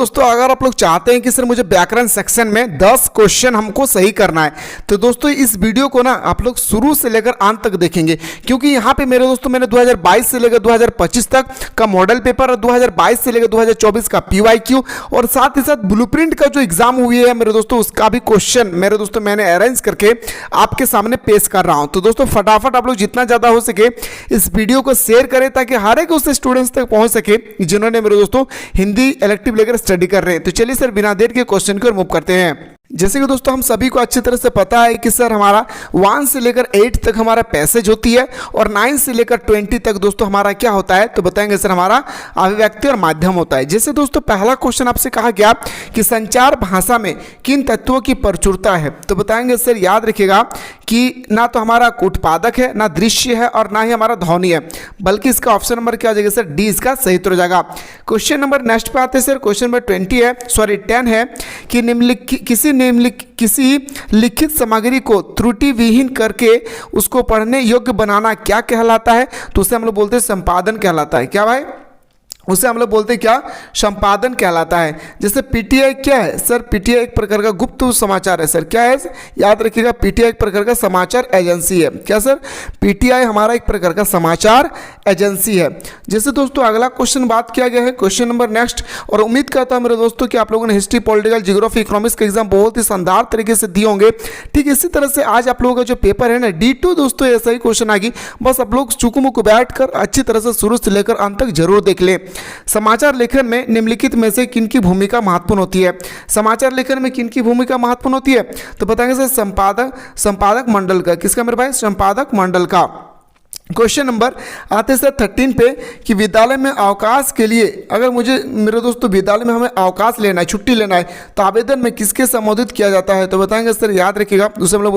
दोस्तों अगर आप लोग चाहते हैं कि सर मुझे व्याकरण सेक्शन में 10 क्वेश्चन हमको सही करना है तो दोस्तों इस वीडियो को ना आप लोग शुरू से लेकर अंत तक देखेंगे, क्योंकि यहाँ पे मेरे दोस्तों मैंने 2022 से लेकर 2025 तक का मॉडल पेपर और 2022 से लेकर 2024 का PYQ और साथ ही साथ ब्लूप्रिंट का जो एग्जाम हुई है मेरे दोस्तों उसका भी क्वेश्चन मेरे दोस्तों मैंने अरेंज करके आपके सामने पेश कर रहा हूँ। तो दोस्तों फटाफट आप लोग जितना ज़्यादा हो सके इस वीडियो को शेयर करें ताकि हर एक उस स्टूडेंट्स तक पहुँच सके जिन्होंने मेरे दोस्तों हिंदी इलेक्टिव लेकर स्टडी कर रहे हैं। तो चलिए सर बिना देर के क्वेश्चन की ओर मूव करते हैं। जैसे कि दोस्तों हम सभी को अच्छी तरह से पता है कि सर हमारा 1 से लेकर 8 तक हमारा पैसेज होती है और 9 से लेकर 20 तक दोस्तों हमारा क्या होता है, तो बताएंगे सर हमारा अभिव्यक्ति और माध्यम होता है। जैसे दोस्तों पहला क्वेश्चन आपसे कहा गया कि संचार भाषा में किन तत्वों की प्रचुरता है, तो बताएंगे सर याद रखिएगा कि ना तो हमारा उत्पादक है, ना दृश्य है और ना ही हमारा ध्वनि है, बल्कि इसका ऑप्शन नंबर क्या हो जाएगा सर डी इसका सही उत्तर हो जाएगा। क्वेश्चन नंबर नेक्स्ट पे आते हैं सर, क्वेश्चन नंबर 10 है कि किसी लिखित सामग्री को त्रुटि विहीन करके उसको पढ़ने योग्य बनाना क्या कहलाता है, तो उसे हम लोग बोलते हैं संपादन कहलाता है। क्या भाई, उसे हम लोग बोलते हैं क्या, संपादन कहलाता है। जैसे पीटीआई क्या है सर, पीटीआई एक प्रकार का गुप्त समाचार है सर। क्या है, याद रखिएगा पीटीआई एक प्रकार का समाचार एजेंसी है। क्या सर, पीटीआई हमारा एक प्रकार का समाचार एजेंसी है। जैसे दोस्तों अगला क्वेश्चन बात किया गया है, क्वेश्चन नंबर नेक्स्ट, और उम्मीद करता हूं मेरे दोस्तों कि आप लोगों ने हिस्ट्री, पॉलिटिकल, जियोग्राफी, इकोनॉमिक्स के एग्जाम बहुत ही शानदार तरीके से दिए होंगे। ठीक इसी तरह से आज आप लोगों का जो पेपर है ना D2 दोस्तों ऐसा ही क्वेश्चन आएगी, बस आप लोग चुकमुक बैठ कर अच्छी तरह से शुरू से लेकर अंत तक जरूर देख ले। समाचार लेखन में निम्नलिखित में से किन की भूमिका महत्वपूर्ण होती है, समाचार लेखन में किन की भूमिका महत्वपूर्ण होती है, तो बताएंगे सर संपादक मंडल का। किसका मेरे भाई, संपादक मंडल का। क्वेश्चन नंबर आते सर 13 पे कि विद्यालय में अवकाश के लिए, अगर मुझे मेरे दोस्तों विद्यालय में हमें अवकाश लेना है, छुट्टी लेना है, तो आवेदन में किसके संबोधित किया जाता है, तो बताएंगे सर याद रखिएगा दूसरे हम लोग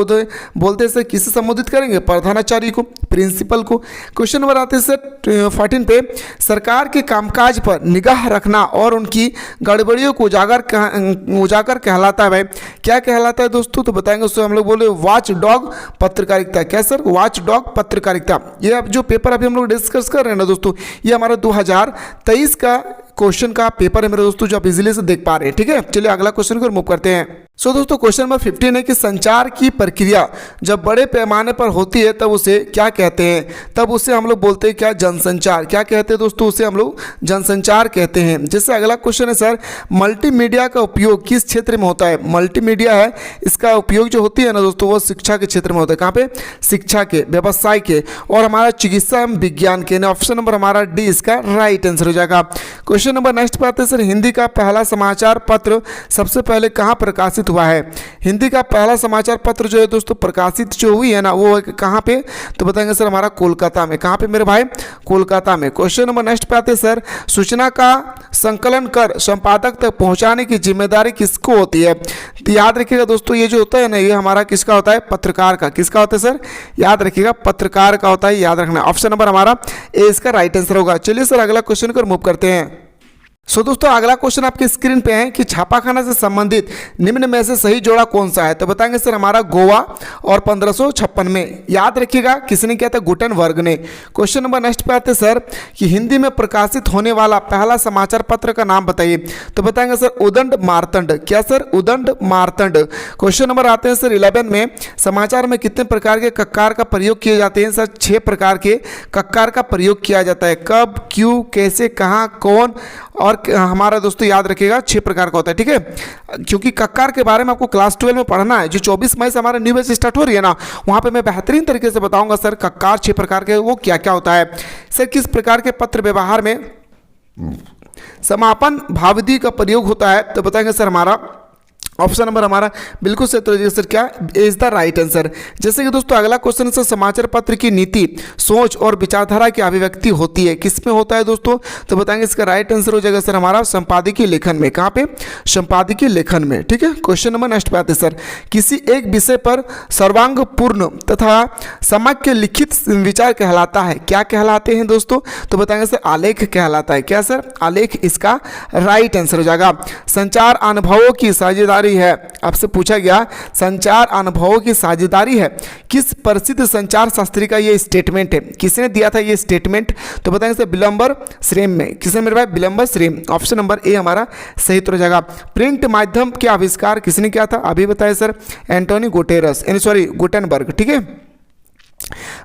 बोलते हैं सर किसे संबोधित करेंगे, प्रधानाचार्य को, प्रिंसिपल को। क्वेश्चन नंबर आते हैं सर 14 पे सरकार के कामकाज पर निगाह रखना और उनकी गड़बड़ियों को उजागर कहलाता है। भाई क्या कहलाता है दोस्तों, तो बताएंगे उससे हम लोग बोले वॉच डॉग पत्रकारिता। क्या सर, वॉच डॉग पत्रकारिता। ये अब जो पेपर अभी हम लोग डिस्कस कर रहे हैं ना दोस्तों, ये हमारा 2023 का क्वेश्चन का पेपर है मेरे दोस्तों, जो आप इजीली से देख पा रहे हैं। ठीक है, चलिए अगला क्वेश्चन को मूव करते हैं। सो दोस्तों क्वेश्चन नंबर 15 है कि संचार की प्रक्रिया जब बड़े पैमाने पर होती है तब उसे क्या कहते हैं, तब उसे हम लोग बोलते हैं क्या, जनसंचार। क्या कहते हैं दोस्तों, उसे हम लोग जनसंचार कहते हैं। जैसे अगला क्वेश्चन है सर, मल्टीमीडिया का उपयोग किस क्षेत्र में होता है, मल्टीमीडिया है इसका उपयोग जो होती है ना दोस्तों वो शिक्षा के क्षेत्र में होता है। कहाँ पे, शिक्षा के, व्यवसाय के और हमारा चिकित्सा एवं विज्ञान के। ऑप्शन नंबर हमारा डी इसका राइट आंसर हो जाएगा। क्वेश्चन नंबर नेक्स्ट पे आते हैं सर, हिंदी का पहला समाचार पत्र सबसे पहले कहाँ प्रकाशित हुआ है, हिंदी का पहला समाचार पत्र जो है दोस्तों प्रकाशित जो हुई है ना वो कहाँ पे, तो बताएंगे सर हमारा कोलकाता में। कहाँ पे मेरे भाई, कोलकाता में। क्वेश्चन नंबर नेक्स्ट पे आते हैं सर, सूचना का संकलन कर संपादक तक पहुंचाने की जिम्मेदारी किसको होती है, तो याद रखिएगा दोस्तों ये जो होता है ना ये हमारा किसका होता है, पत्रकार का। किसका होता है सर, याद रखिएगा पत्रकार का होता है, याद रखना। ऑप्शन नंबर हमारा ए इसका राइट आंसर होगा। चलिए सर अगला क्वेश्चन को मूव करते हैं। सो दोस्तों अगला क्वेश्चन आपके स्क्रीन पे है कि छापाखाना से संबंधित निम्न में से सही जोड़ा कौन सा है, तो बताएंगे सर हमारा गोवा और 1556 में। याद रखिएगा किसने किया था, गुटेनबर्ग ने। क्वेश्चन नंबर नेक्स्ट पे आते हैं सर कि हिंदी में प्रकाशित होने वाला पहला समाचार पत्र का नाम बताइए, तो बताएंगे सर उदंड मार्तंड। क्या सर, उदंड मार्तंड। क्वेश्चन नंबर आते हैं सर 11 में, समाचार में कितने प्रकार के कक्कार का प्रयोग किए जाते हैं, सर 6 प्रकार के कक्कार का प्रयोग किया जाता है। कब, क्यों, कैसे, कहाँ, कौन और हमारा दोस्तों याद रखिएगा 6 प्रकार का होता है। ठीक है, क्योंकि कक्कार के बारे में आपको क्लास 12 में पढ़ना है, जो 24 मई से हमारा न्यू बैच स्टार्ट हो रही है ना, वहां पे मैं बेहतरीन तरीके से बताऊंगा सर कक्कार 6 प्रकार के वो क्या क्या होता है। सर किस प्रकार के पत्र व्यवहार में समापन भावदी का प्रयोग होता है, तो बताएंगे सर हमारा ऑप्शन नंबर हमारा बिल्कुल सही तो सर क्या इज द राइट आंसर। जैसे कि दोस्तों अगला क्वेश्चन से समाचार पत्र की नीति, सोच और विचारधारा की अभिव्यक्ति होती है, किस में होता है दोस्तों, तो बताएंगे इसका राइट आंसर हो जाएगा सर हमारा संपादकीय लेखन में। कहाँ पे, संपादकीय लेखन में। ठीक है, क्वेश्चन नंबर नेक्स्ट पे आते सर, किसी एक विषय पर सर्वांगपूर्ण तथा समग्र लिखित विचार कहलाता है, क्या कहलाते हैं दोस्तों, तो बताएंगे सर आलेख कहलाता है। क्या सर, आलेख इसका राइट आंसर हो जाएगा। संचार अनुभवों की साझेदारी साझेदारी है, आपसे पूछा गया संचार अनुभवों की साझेदारी है, किस प्रसिद्ध संचार शास्त्री का ये स्टेटमेंट है, किसने दिया था ये स्टेटमेंट? तो बताएंगे सर विलंबर श्रेम में। किसने मेरे भाई? विलंबर श्रेम। ऑप्शन नंबर ए हमारा सही उत्तर हो जाएगा। प्रिंट माध्यम के आविष्कार किसने किया था? अभी बताया सर एंटोनी गुटेनबर्ग। ठीक है।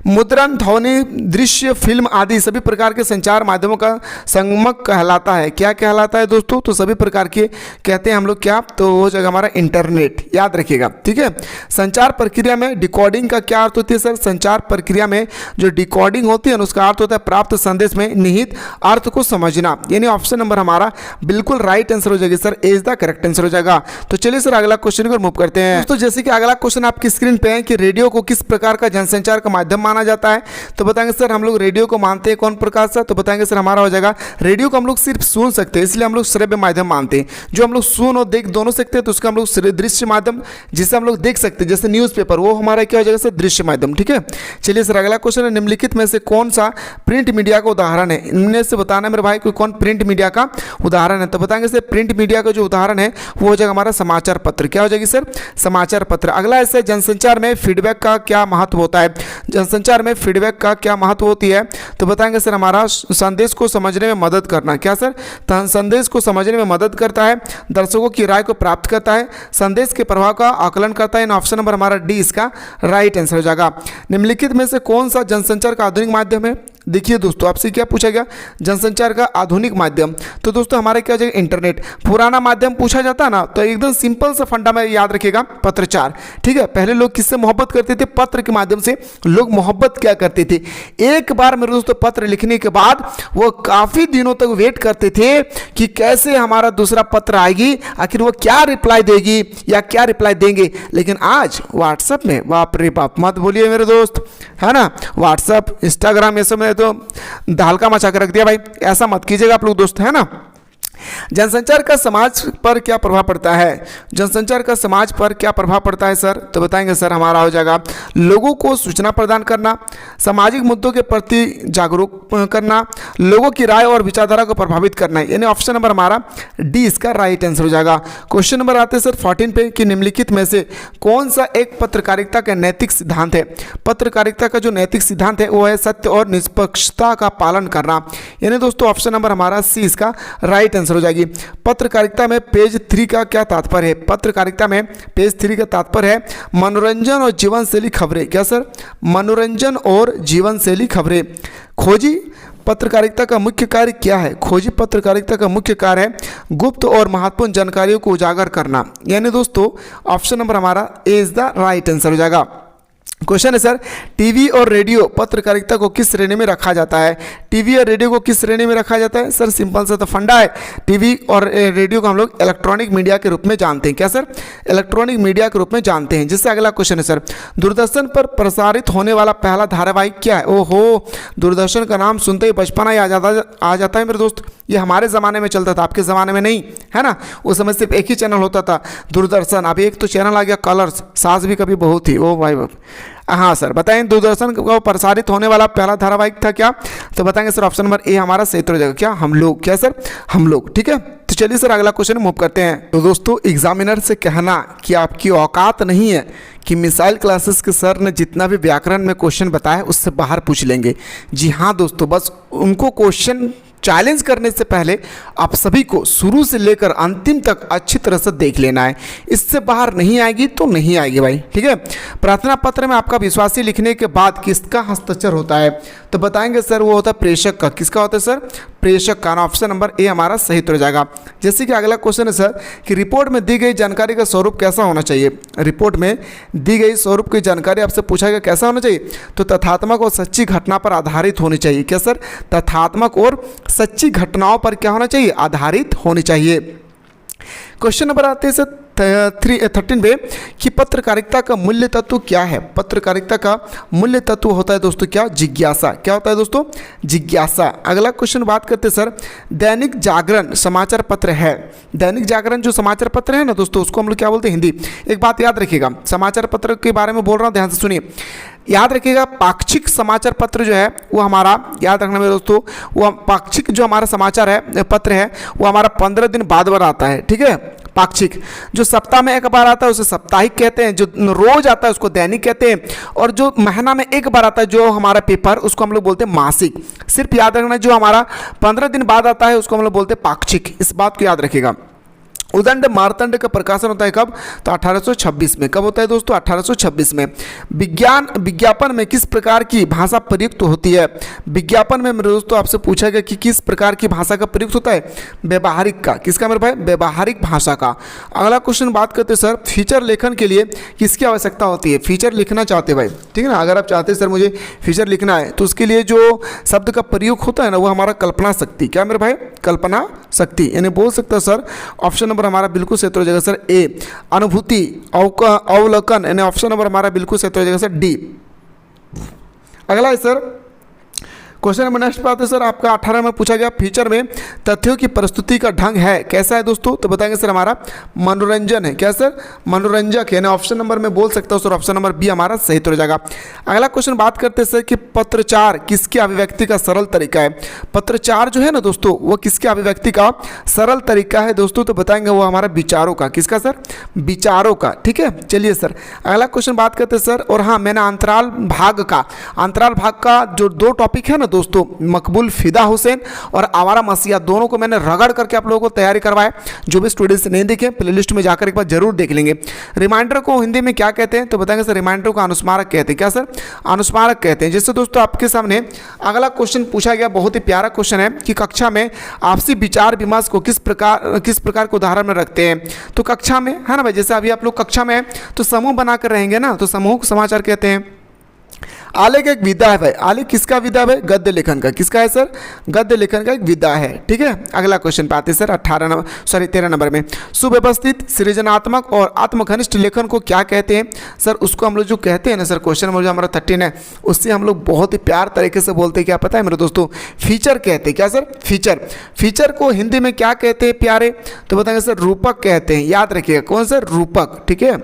मुद्रण, ध्वनि, दृश्य, फिल्म आदि सभी प्रकार के संचार माध्यमों का संगमक कहलाता है। क्या कहलाता है दोस्तों? तो सभी प्रकार के कहते हैं हम लोग क्या? तो वो जगह हमारा इंटरनेट, याद रखिएगा। ठीक है। संचार प्रक्रिया में डिकोडिंग का क्या अर्थ होती है सर? संचार प्रक्रिया में जो डिकोडिंग होती है उसका अर्थ होता है प्राप्त संदेश में निहित अर्थ को समझना। यानी ऑप्शन नंबर हमारा बिल्कुल राइट आंसर हो जाएगी sir, A is the correct answer हो जाएगा। तो चलिए सर अगला क्वेश्चन को मूव करते हैं दोस्तों। जैसे कि अगला क्वेश्चन आपकी स्क्रीन पे है कि रेडियो को किस प्रकार का जनसंचार माध्यम माना जाता है? तो बताएंगे सर हम लोग रेडियो को मानते हैं कौन प्रकार से? तो बताएंगे सर हमारा हो जाएगा रेडियो को हम लोग सिर्फ सुन सकते हैं, इसलिए हम लोग श्रव्य माध्यम मानते हैं। जो हम लोग सुन और देख दोनों सकते हैं तो उसका हम लोग दृश्य माध्यम, जिसे हम लोग देख सकते हैं जैसे न्यूज़पेपर, वो हमारा क्या हो जाएगा सर? दृश्य माध्यम। ठीक है। चलिए सर अगला क्वेश्चन है निम्नलिखित में से कौन सा प्रिंट मीडिया का उदाहरण है? इनमें से बताना है मेरे भाई कोई कौन प्रिंट मीडिया का उदाहरण है? तो बताएंगे सर प्रिंट मीडिया का जो उदाहरण है वो हो जाएगा हमारा समाचार पत्र। क्या हो जाएगी सर? समाचार पत्र। अगला ऐसे जनसंचार में फीडबैक का क्या महत्व होता है? जनसंचार में फीडबैक का क्या महत्व होती है? तो बताएंगे सर हमारा संदेश को समझने में मदद करना। क्या सर? संदेश को समझने में मदद करता है, दर्शकों की राय को प्राप्त करता है, संदेश के प्रभाव का आकलन करता है। ऑप्शन नंबर हमारा डी इसका राइट आंसर हो जाएगा। निम्नलिखित में से कौन सा जनसंचार का आधुनिक माध्यम है? देखिए दोस्तों आपसे क्या पूछा गया? जनसंचार का आधुनिक माध्यम। तो दोस्तों हमारे क्या हो जाएगा? इंटरनेट। पुराना माध्यम पूछा जाता है ना तो एकदम सिंपल सा फंडा में याद रखिएगा, पत्रचार। ठीक है। पहले लोग किससे मोहब्बत करते थे? पत्र के माध्यम से लोग मोहब्बत क्या करते थे? एक बार मेरे दोस्तों पत्र लिखने के बाद वो काफी दिनों तक वेट करते थे कि कैसे हमारा दूसरा पत्र आएगी, आखिर वो क्या रिप्लाई देगी या क्या रिप्लाई देंगे। लेकिन आज व्हाट्सएप में, बाप रे बाप, मत बोलिए मेरे दोस्त, है ना, व्हाट्सएप, इंस्टाग्राम, ये सब में तो दाल का मचा कर रख दिया भाई। ऐसा मत कीजिएगा आप लोग दोस्त, है ना। जनसंचार का समाज पर क्या प्रभाव पड़ता है? जनसंचार का समाज पर क्या प्रभाव पड़ता है सर? तो बताएंगे सर हमारा हो जाएगा लोगों को सूचना प्रदान करना, सामाजिक मुद्दों के प्रति जागरूक करना, लोगों की राय और विचारधारा को प्रभावित करना। यानी ऑप्शन नंबर हमारा डी इसका राइट आंसर हो जाएगा। क्वेश्चन नंबर आते हैं सर 14 पे कि निम्नलिखित में से कौन सा एक पत्रकारिता का नैतिक सिद्धांत है? पत्रकारिता का जो नैतिक सिद्धांत है वो है सत्य और निष्पक्षता का पालन करना। यानी दोस्तों ऑप्शन नंबर हमारा सी इसका राइट आंसर हो जाएगी। पत्रकारिता में पेज 3 का क्या तात्पर्य है? पत्रकारिता में पेज 3 का तात्पर्य है मनोरंजन और जीवन शैली खबरें। क्या सर? मनोरंजन और जीवन शैली खबरें। खोजी पत्रकारिता का मुख्य कार्य क्या है? खोजी पत्रकारिता का मुख्य कार्य है गुप्त और महत्वपूर्ण जानकारियों को उजागर करना। यानी दोस्तों ऑप्शन नंबर हमारा ए इज द राइट आंसर हो जाएगा। क्वेश्चन है सर टीवी और रेडियो पत्रकारिता को किस श्रेणी में रखा जाता है? टीवी और रेडियो को किस श्रेणी में रखा जाता है? सर सिंपल सा तो फंडा है, टीवी और रेडियो को हम लोग इलेक्ट्रॉनिक मीडिया के रूप में जानते हैं। क्या सर? इलेक्ट्रॉनिक मीडिया के रूप में जानते हैं। जिससे अगला क्वेश्चन है सर दूरदर्शन पर प्रसारित होने वाला पहला धारावाहिक क्या है? ओहो, दूरदर्शन का नाम सुनते ही बचपना ही आ जाता है मेरे दोस्त। ये हमारे ज़माने में चलता था, आपके ज़माने में नहीं, है ना। उस समय सिर्फ एक ही चैनल होता था दूरदर्शन। अभी एक तो चैनल आ गया कलर्स, सास भी कभी बहू थी। ओ भाई बाप। हाँ सर बताएं दूरदर्शन को प्रसारित होने वाला पहला धारावाहिक था क्या? तो बताएंगे सर ऑप्शन नंबर ए हमारा सही उत्तर हो जाएगा। क्या? हम लोग। क्या सर? हम लोग। ठीक है। तो चलिए सर अगला क्वेश्चन मूव करते हैं। तो दोस्तों एग्जामिनर से कहना कि आपकी औकात नहीं है कि मिसाइल क्लासेस के सर ने जितना भी व्याकरण में क्वेश्चन बताया उससे बाहर पूछ लेंगे। जी हाँ दोस्तों, बस उनको क्वेश्चन चैलेंज करने से पहले आप सभी को शुरू से लेकर अंतिम तक अच्छी तरह से देख लेना है। इससे बाहर नहीं आएगी तो नहीं आएगी भाई। ठीक है। प्रार्थना पत्र में आपका विश्वासी लिखने के बाद किसका हस्ताक्षर होता है? तो बताएंगे सर वो होता है प्रेषक का। किसका होता है सर? प्रेषक का। ऑप्शन नंबर ए हमारा सही उत्तर हो जाएगा। जैसे कि अगला क्वेश्चन है सर कि रिपोर्ट में दी गई जानकारी का स्वरूप कैसा होना चाहिए? रिपोर्ट में दी गई स्वरूप की जानकारी आपसे पूछा गया कैसा होना चाहिए? तो तथ्यात्मक और सच्ची घटना पर आधारित होनी चाहिए। क्या सर? तथ्यात्मक और सच्ची घटनाओं पर क्या होना चाहिए? आधारित होनी चाहिए। क्वेश्चन नंबर आते हैं सर 13 पे कि पत्रकारिता का मूल्य तत्व क्या है? पत्रकारिता का मूल्य तत्व होता है दोस्तों क्या? जिज्ञासा। क्या होता है दोस्तों? जिज्ञासा। अगला क्वेश्चन बात करते हैं सर दैनिक जागरण समाचार पत्र है। दैनिक जागरण जो समाचार पत्र है ना दोस्तों उसको हम लोग क्या बोलते हैं? हिंदी। एक बात याद रखिएगा, समाचार पत्र के बारे में बोल रहा हूँ, ध्यान से सुनिए। याद रखिएगा पाक्षिक समाचार पत्र जो है वो हमारा, याद रखना मेरे दोस्तों, वो पाक्षिक जो हमारा समाचार है पत्र है वो हमारा 15 दिन बाद आता है। ठीक है। पाक्षिक। जो सप्ताह में एक बार आता है उसे साप्ताहिक कहते हैं, जो रोज आता है उसको दैनिक कहते हैं, और जो महीना में एक बार आता है जो हमारा पेपर उसको हम लोग बोलते हैं मासिक। सिर्फ याद रखना जो हमारा 15 दिन बाद आता है उसको हम लोग बोलते हैं पाक्षिक, इस बात को याद रखिएगा। उदंड मार्तंड का प्रकाशन होता है कब? तो 1826 में। कब होता है दोस्तों? 1826 में। विज्ञापन में किस प्रकार की भाषा प्रयुक्त होती है? विज्ञापन में मेरे दोस्तों आपसे पूछा गया कि किस प्रकार की भाषा का प्रयुक्त होता है? व्यवहारिक का। किसका मेरे भाई? व्यवहारिक भाषा का। अगला क्वेश्चन बात करते हैं सर, फीचर लेखन के लिए किसकी आवश्यकता होती है? फीचर लिखना चाहते भाई, ठीक है ना, अगर आप चाहते हैं सर मुझे फीचर लिखना है तो उसके लिए जो शब्द का प्रयोग होता है ना वो हमारा कल्पना शक्ति। क्या मेरे भाई? कल्पना शक्ति, यानी बोल सकता है सर ऑप्शन नंबर हमारा बिल्कुल सही हो जाएगा सर ए, अनुभूति अवलोकन, यानी ऑप्शन नंबर हमारा बिल्कुल सही हो जाएगा सर डी। अगला है सर क्वेश्चन नंबर नेक्स्ट बात है सर आपका 18 में पूछा गया फीचर में तथ्यों की प्रस्तुति का ढंग है कैसा है दोस्तों? तो बताएंगे सर हमारा मनोरंजन है। क्या सर? मनोरंजक है ना। ऑप्शन नंबर में बोल सकता हूँ सर ऑप्शन नंबर बी हमारा सही तो हो जाएगा। अगला क्वेश्चन बात करते हैं सर कि पत्रचार किसकी अभिव्यक्ति का सरल तरीका है? पत्रचार जो है ना दोस्तों वो किसके अभिव्यक्ति का सरल तरीका है दोस्तों? तो बताएंगे वो हमारा विचारों का। किसका सर? विचारों का। ठीक है, चलिए सर अगला क्वेश्चन बात करते हैं सर। और हाँ, मैंने अंतराल भाग का जो दो टॉपिक है ना दोस्तों, मकबूल फिदा हुसैन और आवारा मसीहा, दोनों को मैंने रगड़ करके आप लोगों को तैयारी करवाया। जो भी स्टूडेंट्स नहीं देखे प्लेलिस्ट में जाकर एक बार जरूर देख लेंगे। रिमाइंडर को हिंदी में क्या कहते हैं? तो बताएंगे सर रिमाइंडर को अनुस्मारक कहते हैं। क्या सर? अनुस्मारक कहते हैं। जैसे दोस्तों आपके सामने अगला क्वेश्चन पूछा गया, बहुत ही प्यारा क्वेश्चन है कि कक्षा में आपसी विचार विमर्श को किस प्रकार के उदाहरण में रखते हैं? तो कक्षा में है ना भाई, जैसे अभी आप लोग कक्षा में तो समूह बनाकर रहेंगे ना, तो समूह को समाचार कहते हैं। आलेख एक विधा है भाई। आलेख किसका विधा है? गद्य लेखन का। किसका है सर? गद्य लेखन का एक विधा है। ठीक है, अगला क्वेश्चन पे आते हैं सर 13 नंबर में। सुव्यवस्थित सृजनात्मक और आत्मघनिष्ठ लेखन को क्या कहते हैं? सर उसको हम लोग जो कहते हैं ना सर, क्वेश्चन नंबर जो हमारा 13 है उससे हम लोग बहुत ही प्यार तरीके से बोलते हैं। क्या पता है मेरे दोस्तों? फीचर कहते हैं। क्या सर? फीचर। फीचर को हिंदी में क्या कहते हैं प्यारे? तो बताएंगे सर रूपक कहते हैं। याद रखिएगा कौन सर? रूपक। ठीक है,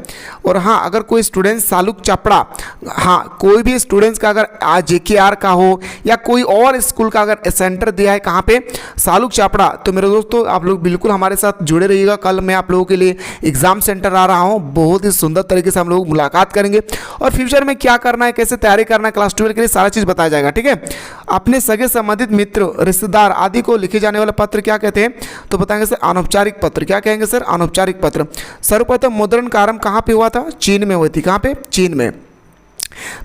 और हाँ अगर कोई स्टूडेंट सालुक चपड़ा, हाँ कोई भी स्टूडेंट्स का अगर JKR का हो या कोई और स्कूल का अगर सेंटर दिया है कहाँ पे? सालुक चापड़ा, तो मेरे दोस्तों आप लोग बिल्कुल हमारे साथ जुड़े रहिएगा। कल मैं आप लोगों के लिए एग्जाम सेंटर आ रहा हूँ, बहुत ही सुंदर तरीके से हम लोग मुलाकात करेंगे और फ्यूचर में क्या करना है, कैसे तैयारी करना है क्लास 12 के लिए सारा चीज़ बताया जाएगा। ठीक है, अपने सगे संबंधित मित्र रिश्तेदार आदि को लिखे जाने वाले पत्र क्या कहते हैं? तो बताएंगे सर अनौपचारिक पत्र। क्या कहेंगे सर? अनौपचारिक पत्र। सर्वप्रथम मुद्रण का आरंभ कहाँ पे हुआ था? चीन में हुई थी। कहाँ पे? चीन में।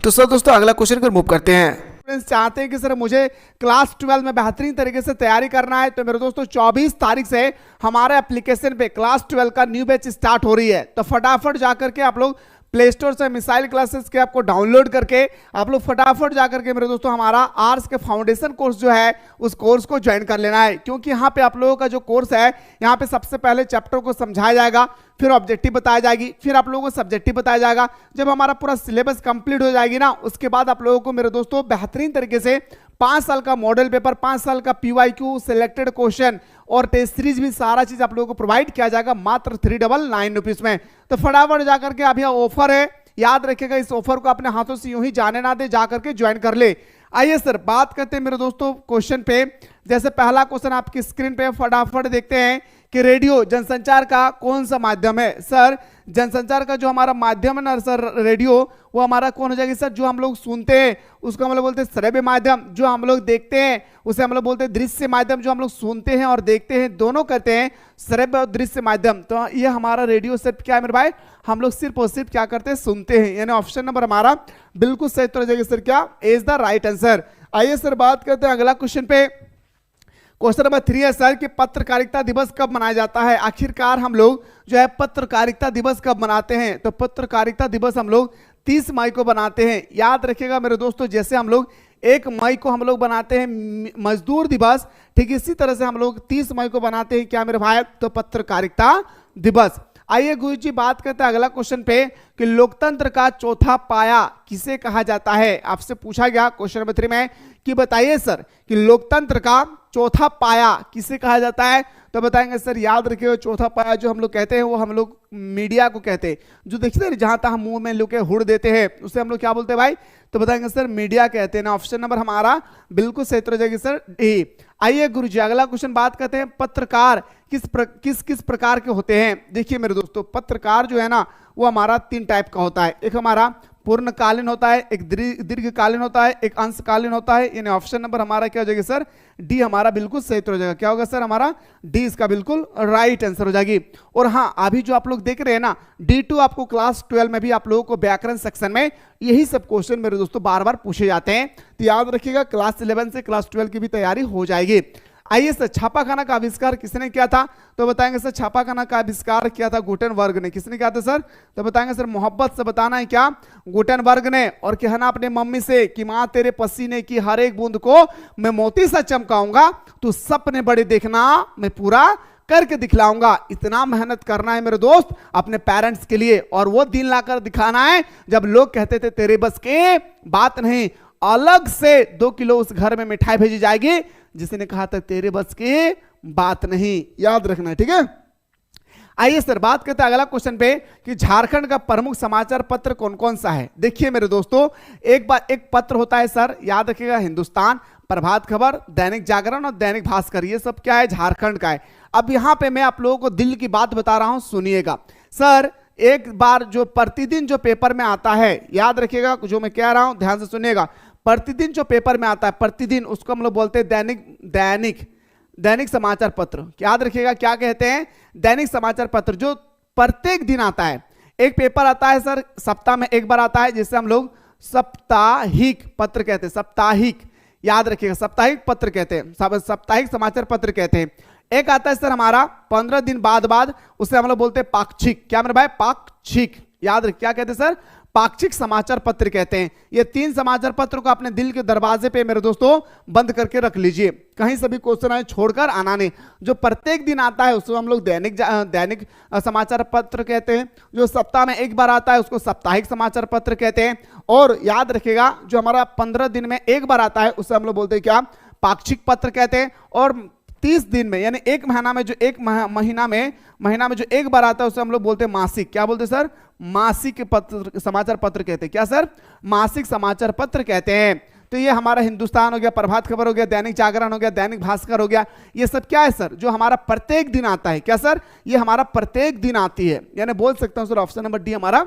तो सर दोस्तों अगला क्वेश्चन पर मूव करते हैं। स्टूडेंट्स चाहते हैं कि सर मुझे क्लास 12 में बेहतरीन तरीके से तैयारी करना है, तो मेरे दोस्तों 24 तारीख से हमारे एप्लीकेशन पे क्लास 12 का न्यू बैच स्टार्ट हो रही है। तो फटाफट जाकर के आप लोग प्ले स्टोर से मिसाइल क्लासेस के आपको डाउनलोड करके आप लोग फटाफट जाकर के मेरे दोस्तों हमारा आर्ट्स के फाउंडेशन कोर्स जो है उस कोर्स को ज्वाइन कर लेना है। क्योंकि यहाँ पे आप लोगों का जो कोर्स है, यहाँ पे सबसे पहले चैप्टर को समझाया जाएगा, फिर ऑब्जेक्टिव बताया जाएगी, फिर आप लोगों को सब्जेक्टिव बताया जाएगा। जब हमारा पूरा सिलेबस कंप्लीट हो जाएगी ना, उसके बाद आप लोगों को मेरे दोस्तों बेहतरीन तरीके से 5 साल का मॉडल पेपर, 5 साल का PYQ, सिलेक्टेड क्वेश्चन और टेस्ट सीरीज भी सारा चीज आप लोगों को प्रोवाइड किया जाएगा मात्र 399 रुपीज में। तो फटाफट जाकर के अभी ऑफर है, याद रखिएगा इस ऑफर को अपने हाथों से यूं ही जाने ना दे, जाकर के ज्वाइन कर ले। आइए सर बात करते हैं मेरे दोस्तों क्वेश्चन पे। जैसे पहला क्वेश्चन आपकी स्क्रीन पे फटाफट देखते हैं कि रेडियो जनसंचार का कौन सा माध्यम है? सर जनसंचार का जो हमारा माध्यम है ना सर रेडियो, वो हमारा कौन हो जाएगा सर? जो हम लोग सुनते हैं उसको हम लोग बोलते हैं श्रव्य माध्यम, जो हम लोग देखते हैं उसे हम लोग बोलते हैं दृश्य माध्यम। जो हम लोग सुनते हैं और देखते हैं दोनों करते हैं श्रव्य और दृश्य माध्यम। तो ये हमारा रेडियो सिर्फ क्या है मेरे भाई? हम लोग सिर्फ और सिर्फ क्या करते हैं? सुनते हैं। यानी ऑप्शन नंबर हमारा बिल्कुल सही तो हो जाएगा सर क्या? Is the right answer. आइए सर बात करते हैं अगला क्वेश्चन पे। क्वेश्चन नंबर 3 है सर कि पत्रकारिता दिवस कब मनाया जाता है? आखिरकार हम लोग जो है पत्रकारिता दिवस कब मनाते हैं? तो पत्रकारिता दिवस हम लोग 30 मई को बनाते हैं। याद रखिएगा मेरे दोस्तों, जैसे हम लोग 1 मई को हम लोग बनाते हैं मजदूर दिवस, ठीक इसी तरह से हम लोग 30 मई को बनाते हैं क्या मेरे भाई? तो पत्रकारिता दिवस। आइए गुरु जी बात करते हैं अगला क्वेश्चन पे कि लोकतंत्र का चौथा पाया किसे कहा जाता है? आपसे पूछा गया क्वेश्चन नंबर 3 में कि बताइए सर कि लोकतंत्र का चौथा पाया किसे कहा जाता है? तो बताएंगे सर याद रखिए चौथा पाया जो हम लोग कहते हैं वो हम लोग मीडिया को कहते हैं। जो देखते हैं जहां तक हम मुंह में लोग हुड़ देते हैं उसे हम लोग क्या बोलते हैं भाई, तो बताएंगे सर मीडिया कहते हैं ना। ऑप्शन नंबर हमारा बिल्कुल सही हो जाएगी सर डी। आइए गुरुजी अगला क्वेश्चन बात करते हैं, पत्रकार किस प्रकार के होते हैं। देखिए मेरे दोस्तों पत्रकार जो है ना वो हमारा 3 टाइप का होता है, एक हमारा पूर्णकालीन होता है, एक दीर्घकालीन होता है, एक अंशकालीन होता है। यानी ऑप्शन नंबर हमारा क्या हो जाएगी सर डी हमारा बिल्कुल सही हो जाएगा। क्या होगा सर हमारा डी इसका बिल्कुल राइट आंसर हो जाएगी। और हाँ अभी जो आप लोग देख रहे हैं ना D2 आपको क्लास 12 में भी आप लोगों को व्याकरण सेक्शन में यही सब क्वेश्चन मेरे दोस्तों बार बार पूछे जाते हैं, तो याद रखिएगा क्लास 11 से क्लास 12 की भी तैयारी हो जाएगी। आइए सर छापाखाना का आविष्कार किसने किया था, तो बताएंगे सर छापाखाना का आविष्कार किया था गुटेनबर्ग ने। किसने किया था सर, तो बताएंगे सर मोहब्बत से बताना है क्या, गुटेनबर्ग ने। और कहना अपने मम्मी से कि माँ तेरे पसीने की हर एक बूंद को मैं मोती सा चमकाऊंगा, तू सपने बड़े देखना मैं पूरा करके दिखलाऊंगा। इतना मेहनत करना है मेरे दोस्त अपने पेरेंट्स के लिए, और वो दिन लाकर दिखाना है जब लोग कहते थे तेरे बस के बात नहीं, अलग से 2 किलो उस घर में मिठाई भेजी जाएगी जिसने कहा था तेरे बस की बात नहीं, याद रखना है ठीक है। आइए सर बात करते हैं अगला क्वेश्चन पे कि झारखंड का प्रमुख समाचार पत्र कौन कौन सा है। देखिए मेरे दोस्तों एक पत्र होता है सर याद रखिएगा हिंदुस्तान, प्रभात खबर, दैनिक जागरण और दैनिक भास्कर, ये सब क्या है झारखंड का है। अब यहां पे मैं आप लोगों को दिल की बात बता रहा हूं सुनिएगा सर। एक बार जो प्रतिदिन जो पेपर में आता है याद रखिएगा जो मैं कह रहा हूं ध्यान से सुनिएगा, प्रतिदिन जो पेपर में आता है प्रतिदिन उसको हम लोग बोलते हैं दैनिक समाचार पत्र। याद रखिएगा क्या कहते हैं, दैनिक समाचार पत्र जो प्रत्येक दिन आता है। एक पेपर आता है सर सप्ताह में एक बार आता है जिसे हम लोग साप्ताहिक पत्र कहते हैं, साप्ताहिक याद रखिएगा साप्ताहिक पत्र कहते हैं, साप्ताहिक समाचार पत्र कहते हैं। एक आता है सर हमारा 15 दिन बाद उसे हम लोग बोलते हैं पाक्षिक। क्या मेरे भाई पाक्षिक, याद रखिए क्या कहते हैं सर पाक्षिक समाचार पत्र कहते हैं। ये 3 समाचार पत्र को अपने दिल के दरवाजे पे मेरे दोस्तों बंद करके रख लीजिए, कहीं सभी क्वेश्चन आए छोड़कर आना नहीं। जो प्रत्येक दिन आता है उसको हम लोग दैनिक समाचार पत्र कहते हैं, जो सप्ताह में एक बार आता है उसको साप्ताहिक समाचार पत्र कहते हैं, और याद रखिएगा जो हमारा 15 दिन में एक बार आता है उसे हम लोग बोलते हैं क्या पाक्षिक पत्र कहते हैं। और 30 दिन में यानी एक महीना में जो महीना में जो एक बार आता है उसे हम लोग बोलते हैं मासिक। क्या बोलते हैं सर मासिक पत्र समाचार पत्र कहते हैं। क्या सर मासिक समाचार पत्र कहते हैं। तो ये हमारा हिंदुस्तान हो गया, प्रभात खबर हो गया, दैनिक जागरण हो गया, दैनिक भास्कर हो गया, ये सब क्या है सर जो हमारा प्रत्येक दिन आता है। क्या सर ये हमारा प्रत्येक दिन आती है, यानी बोल सकता हूं सर ऑप्शन नंबर डी हमारा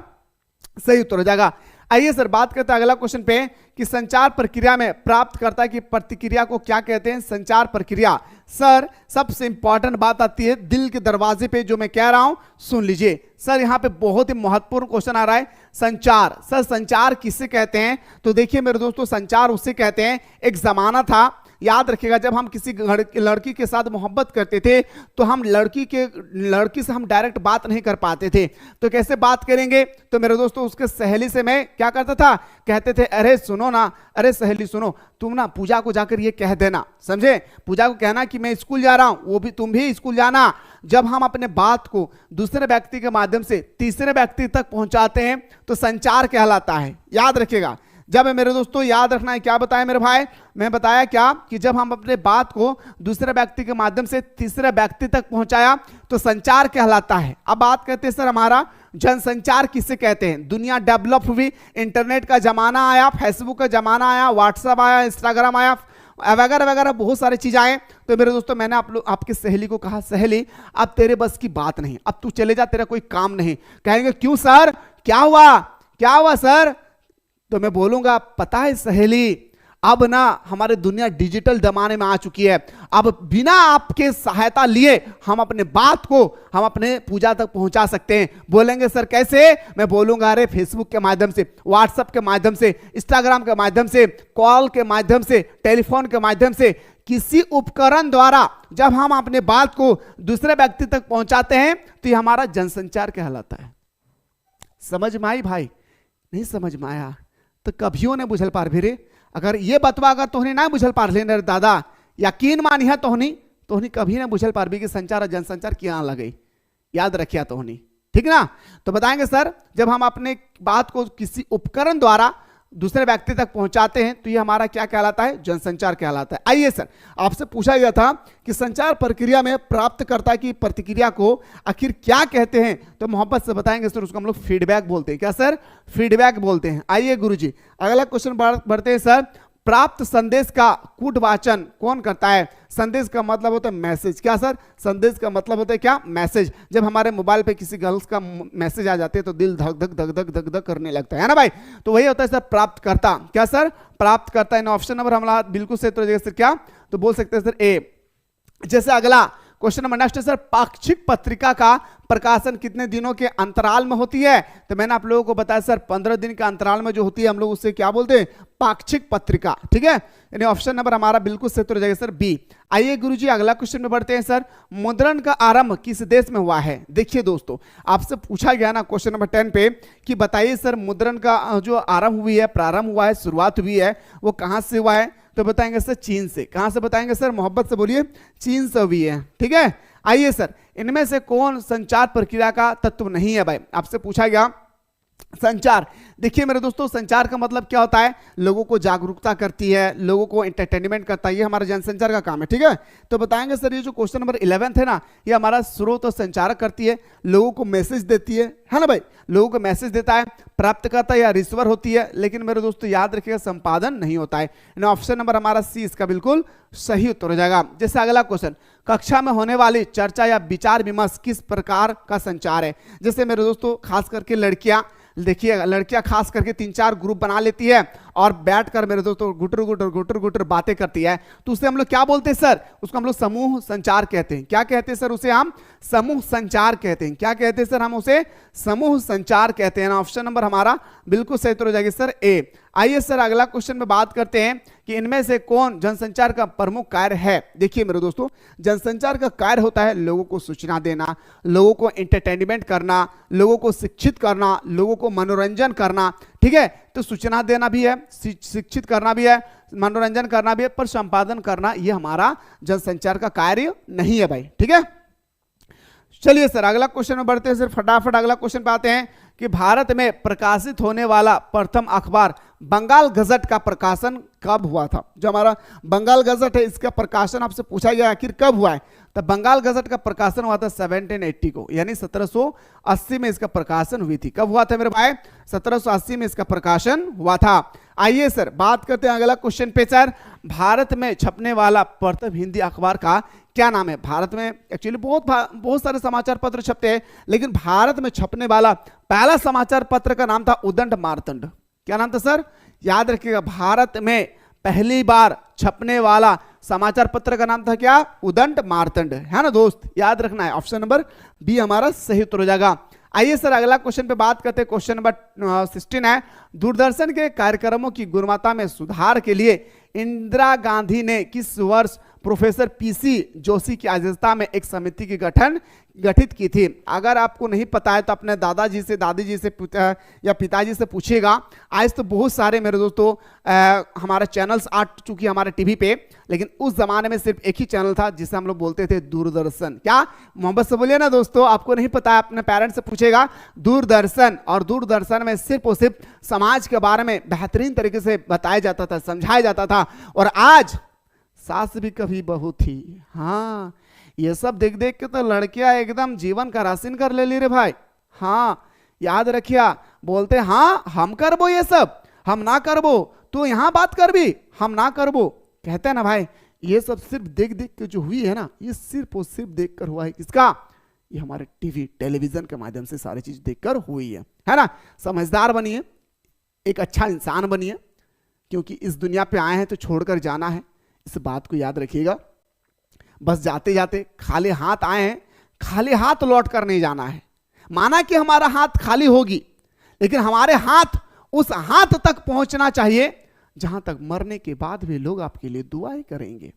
सही उत्तर हो जाएगा। आइए सर बात करते हैं अगला क्वेश्चन पे कि संचार प्रक्रिया में प्राप्तकर्ता की प्रतिक्रिया को क्या कहते हैं। संचार प्रक्रिया सर सबसे इंपॉर्टेंट बात आती है दिल के दरवाजे पे जो मैं कह रहा हूं सुन लीजिए सर। यहां पे बहुत ही महत्वपूर्ण क्वेश्चन आ रहा है संचार। सर संचार किसे कहते हैं, तो देखिए मेरे दोस्तों संचार उसे कहते हैं, एक जमाना था याद रखिएगा जब हम किसी लड़की के साथ मोहब्बत करते थे तो हम लड़की से हम डायरेक्ट बात नहीं कर पाते थे, तो कैसे बात करेंगे, तो मेरे दोस्तों उसके सहेली से मैं क्या करता था, कहते थे अरे सुनो ना, अरे सहेली सुनो तुम ना पूजा को जाकर ये कह देना, समझे, पूजा को कहना कि मैं स्कूल जा रहा हूं, वो भी तुम भी स्कूल जाना। जब हम अपने बात को दूसरे व्यक्ति के माध्यम से तीसरे व्यक्ति तक पहुंचाते हैं तो संचार कहलाता है, याद रखिएगा। जब मेरे दोस्तों याद रखना है क्या बताया मेरे भाई, मैं बताया क्या कि जब हम अपने बात को दूसरे व्यक्ति के माध्यम से तीसरे व्यक्ति तक पहुंचाया तो संचार कहलाता है। अब बात करते हैं सर हमारा जनसंचार किसे कहते हैं। दुनिया डेवलप हुई, इंटरनेट का जमाना आया, फेसबुक का जमाना आया, व्हाट्सएप आया, इंस्टाग्राम आया, वगैरह वगैरह बहुत सारी चीजें आए। तो मेरे दोस्तों मैंने आपकी सहेली को कहा सहेली अब तेरे बस की बात नहीं, अब तू चले जा, तेरा कोई काम नहीं। कहेंगे क्यों सर, क्या हुआ सर, तो मैं बोलूंगा पता है सहेली अब ना हमारी दुनिया डिजिटल जमाने में आ चुकी है, अब बिना आपके सहायता लिए हम अपने बात को हम अपने पूजा तक पहुंचा सकते हैं। बोलेंगे सर कैसे, मैं बोलूंगा अरे फेसबुक के माध्यम से, व्हाट्सएप के माध्यम से, इंस्टाग्राम के माध्यम से, कॉल के माध्यम से, टेलीफोन के माध्यम से, किसी उपकरण द्वारा जब हम अपने बात को दूसरे व्यक्ति तक पहुंचाते हैं तो ये हमारा जनसंचार कहलाता है। समझ में आई भाई, नहीं समझ में आया तो कभियो ने बुझल पार भी रे, अगर ये बतवा अगर तोहनी ना बुझल पार ले दादा यकीन मानी है तोहनी कभी ना बुझल पार भी कि संचार और जनसंचार क्या लगे, याद रखिया तोहनी, ठीक ना। तो बताएंगे सर जब हम अपने बात को किसी उपकरण द्वारा दूसरे व्यक्ति तक पहुंचाते हैं तो ये हमारा क्या कहलाता है, जनसंचार कहलाता है। आइए सर, आपसे पूछा गया था कि संचार प्रक्रिया में प्राप्तकर्ता की प्रतिक्रिया को आखिर क्या कहते हैं, तो मोहब्बत से बताएंगे सर, उसको हम लोग फीडबैक बोलते हैं। क्या सर, फीडबैक बोलते हैं। आइए गुरुजी अगला क्वेश्चन बढ़ते हैं सर। प्राप्त संदेश का कूटवाचन कौन करता है? संदेश का मतलब होता है मैसेज। क्या सर, संदेश का मतलब होता है क्या, मैसेज। जब हमारे मोबाइल पे किसी गर्ल्स का मैसेज आ जाते हैं तो दिल धक धक धक धक धक धक करने लगता है ना भाई, तो वही होता है सर प्राप्तकर्ता। क्या सर, प्राप्तकर्ता। इन ऑप्शन नंबर हमारा बिल्कुल सही तो सर क्या, तो बोल सकते हैं सर ए। जैसे अगला क्वेश्चन नंबर नेक्स्ट है सर, पाक्षिक पत्रिका का प्रकाशन कितने दिनों के अंतराल में होती है? तो मैंने आप लोगों को बताया सर 15 दिन के अंतराल में जो होती है हम लोग उससे क्या बोलते हैं, पाक्षिक पत्रिका। ठीक है, यानी ऑप्शन नंबर हमारा बिल्कुल सही हो जाएगा सर बी। आइए गुरुजी अगला क्वेश्चन में बढ़ते हैं सर। मुद्रण का आरंभ किस देश में हुआ है? देखिए दोस्तों, आपसे पूछा गया ना क्वेश्चन नंबर 10 पे कि बताइए सर मुद्रण का जो आरंभ हुई है, प्रारंभ हुआ है, शुरुआत हुई है, वो कहां से हुआ है? तो बताएंगे सर चीन से। कहां से बताएंगे सर, मोहब्बत से बोलिए, चीन से हुई है। ठीक है, आइए सर, इनमें से कौन संचार प्रक्रिया का तत्व नहीं है? भाई आपसे पूछा गया संचार। देखिए मेरे दोस्तों, संचार का मतलब क्या होता है, लोगों को जागरूकता करती है, लोगों को एंटरटेनमेंट करता है, ये हमारा जनसंचार का काम है। ठीक है, तो बताएंगे सर ये जो क्वेश्चन नंबर 11 है ना, ये हमारा स्रोत और संचारक करती है, लोगों को मैसेज देती है ना भाई, लोगों को मैसेज देता है, प्राप्तकर्ता या रिसीवर होती है, लेकिन मेरे दोस्तों याद रखिएगा संपादन नहीं होता है। ऑप्शन नंबर हमारा सी इसका बिल्कुल सही उत्तर हो जाएगा। जैसे अगला क्वेश्चन, कक्षा में होने वाली चर्चा या विचार विमर्श किस प्रकार का संचार है? जैसे मेरे दोस्तों खास करके लड़कियां, देखिए लड़कियां खास करके 3-4 ग्रुप बना लेती है और बैठकर मेरे दोस्तों गुटर गुटर गुटर गुटर बातें करती है, तो उसे हम लोग क्या बोलते हैं सर? उसको हम लोग समूह संचार कहते हैं। क्या कहते हैं सर? उसे हम समूह संचार कहते हैं। क्या कहते हैं सर? हम उसे समूह संचार कहते हैं। ऑप्शन नंबर हमारा बिल्कुल सही उत्तर हो जाएगी सर ए। आइए सर अगला क्वेश्चन में बात करते हैं कि इनमें से कौन जनसंचार का प्रमुख कार्य है? देखिए मेरे दोस्तों, जनसंचार का कार्य होता है लोगों को सूचना देना, लोगों को एंटरटेनमेंट करना, लोगों को शिक्षित करना, लोगों को मनोरंजन करना। ठीक है, तो सूचना देना भी है, शिक्षित करना भी है, मनोरंजन करना भी है, पर संपादन करना ये हमारा जनसंचार का कार्य नहीं है भाई। ठीक है, चलिए सर अगला क्वेश्चन में बढ़ते हैं सर, फटाफट अगला क्वेश्चन पे आते हैं कि भारत में प्रकाशित होने वाला प्रथम अखबार बंगाल गजट का प्रकाशन कब हुआ था? जो हमारा बंगाल गजट है इसका प्रकाशन आपसे पूछा गया आखिर कब हुआ है, तो बंगाल गजट का प्रकाशन हुआ था 1780 को, यानी 1780 में इसका प्रकाशन हुई थी। कब हुआ था मेरे भाई? 1780 में इसका प्रकाशन हुआ था। आइए सर बात करते हैं अगला क्वेश्चन पे सर, भारत में छपने वाला प्रथम हिंदी अखबार का क्या नाम है? भारत में एक्चुअली बहुत सारे समाचार पत्र छपते हैं, लेकिन भारत में छपने वाला पहला समाचार पत्र का नाम था उदंड मार्तंड। क्या नाम था सर? याद रखिएगा, भारत में पहली बार छपने वाला समाचार पत्र का नाम था क्या? उदंड मार्तंड, है ना दोस्त, याद रखना है। ऑप्शन नंबर बी हमारा सही उत्तर हो जाएगा। आइए सर अगला क्वेश्चन पे बात करते हैं, क्वेश्चन नंबर 16 है, दूरदर्शन के कार्यक्रमों की गुणवत्ता में सुधार के लिए इंदिरा गांधी ने किस वर्ष प्रोफेसर पीसी जोशी की अध्यक्षता में एक समिति की गठित की थी? अगर आपको नहीं पता है तो अपने दादाजी से, दादी जी से या पिताजी से पूछिएगा। आज तो बहुत सारे मेरे दोस्तों हमारे चैनल्स आ चुकी हमारे टीवी पे, लेकिन उस जमाने में सिर्फ एक ही चैनल था जिसे हम लोग बोलते थे दूरदर्शन। क्या मोहब्बत से बोलिए ना दोस्तों, आपको नहीं पता है अपने पेरेंट्स से पूछेगा, दूरदर्शन। और दूरदर्शन में सिर्फ और सिर्फ समाज के बारे में बेहतरीन तरीके से बताया जाता था, समझाया जाता था। और आज सास भी कभी बहू थी, हाँ, ये सब देख देख के तो लड़कियां एकदम जीवन का राशन कर ले ली रे भाई। हाँ याद रखिया, बोलते हाँ हम करबो ये सब, हम ना करबो, तो यहां बात कर भी हम ना करबो, कहते हैं ना भाई। ये सब सिर्फ देख देख के जो हुई है ना, ये सिर्फ और सिर्फ देख कर हुआ है। किसका? ये हमारे टीवी टेलीविजन के माध्यम से सारी चीज देखकर हुई है ना। समझदार बनिए, एक अच्छा इंसान बनिए, क्योंकि इस दुनिया पे आए हैं तो छोड़कर जाना है, इस बात को याद रखिएगा। बस जाते जाते खाली हाथ आए हैं, खाली हाथ लौट कर नहीं जाना है। माना कि हमारा हाथ खाली होगी, लेकिन हमारे हाथ उस हाथ तक पहुंचना चाहिए जहां तक मरने के बाद भी लोग आपके लिए दुआएं करेंगे,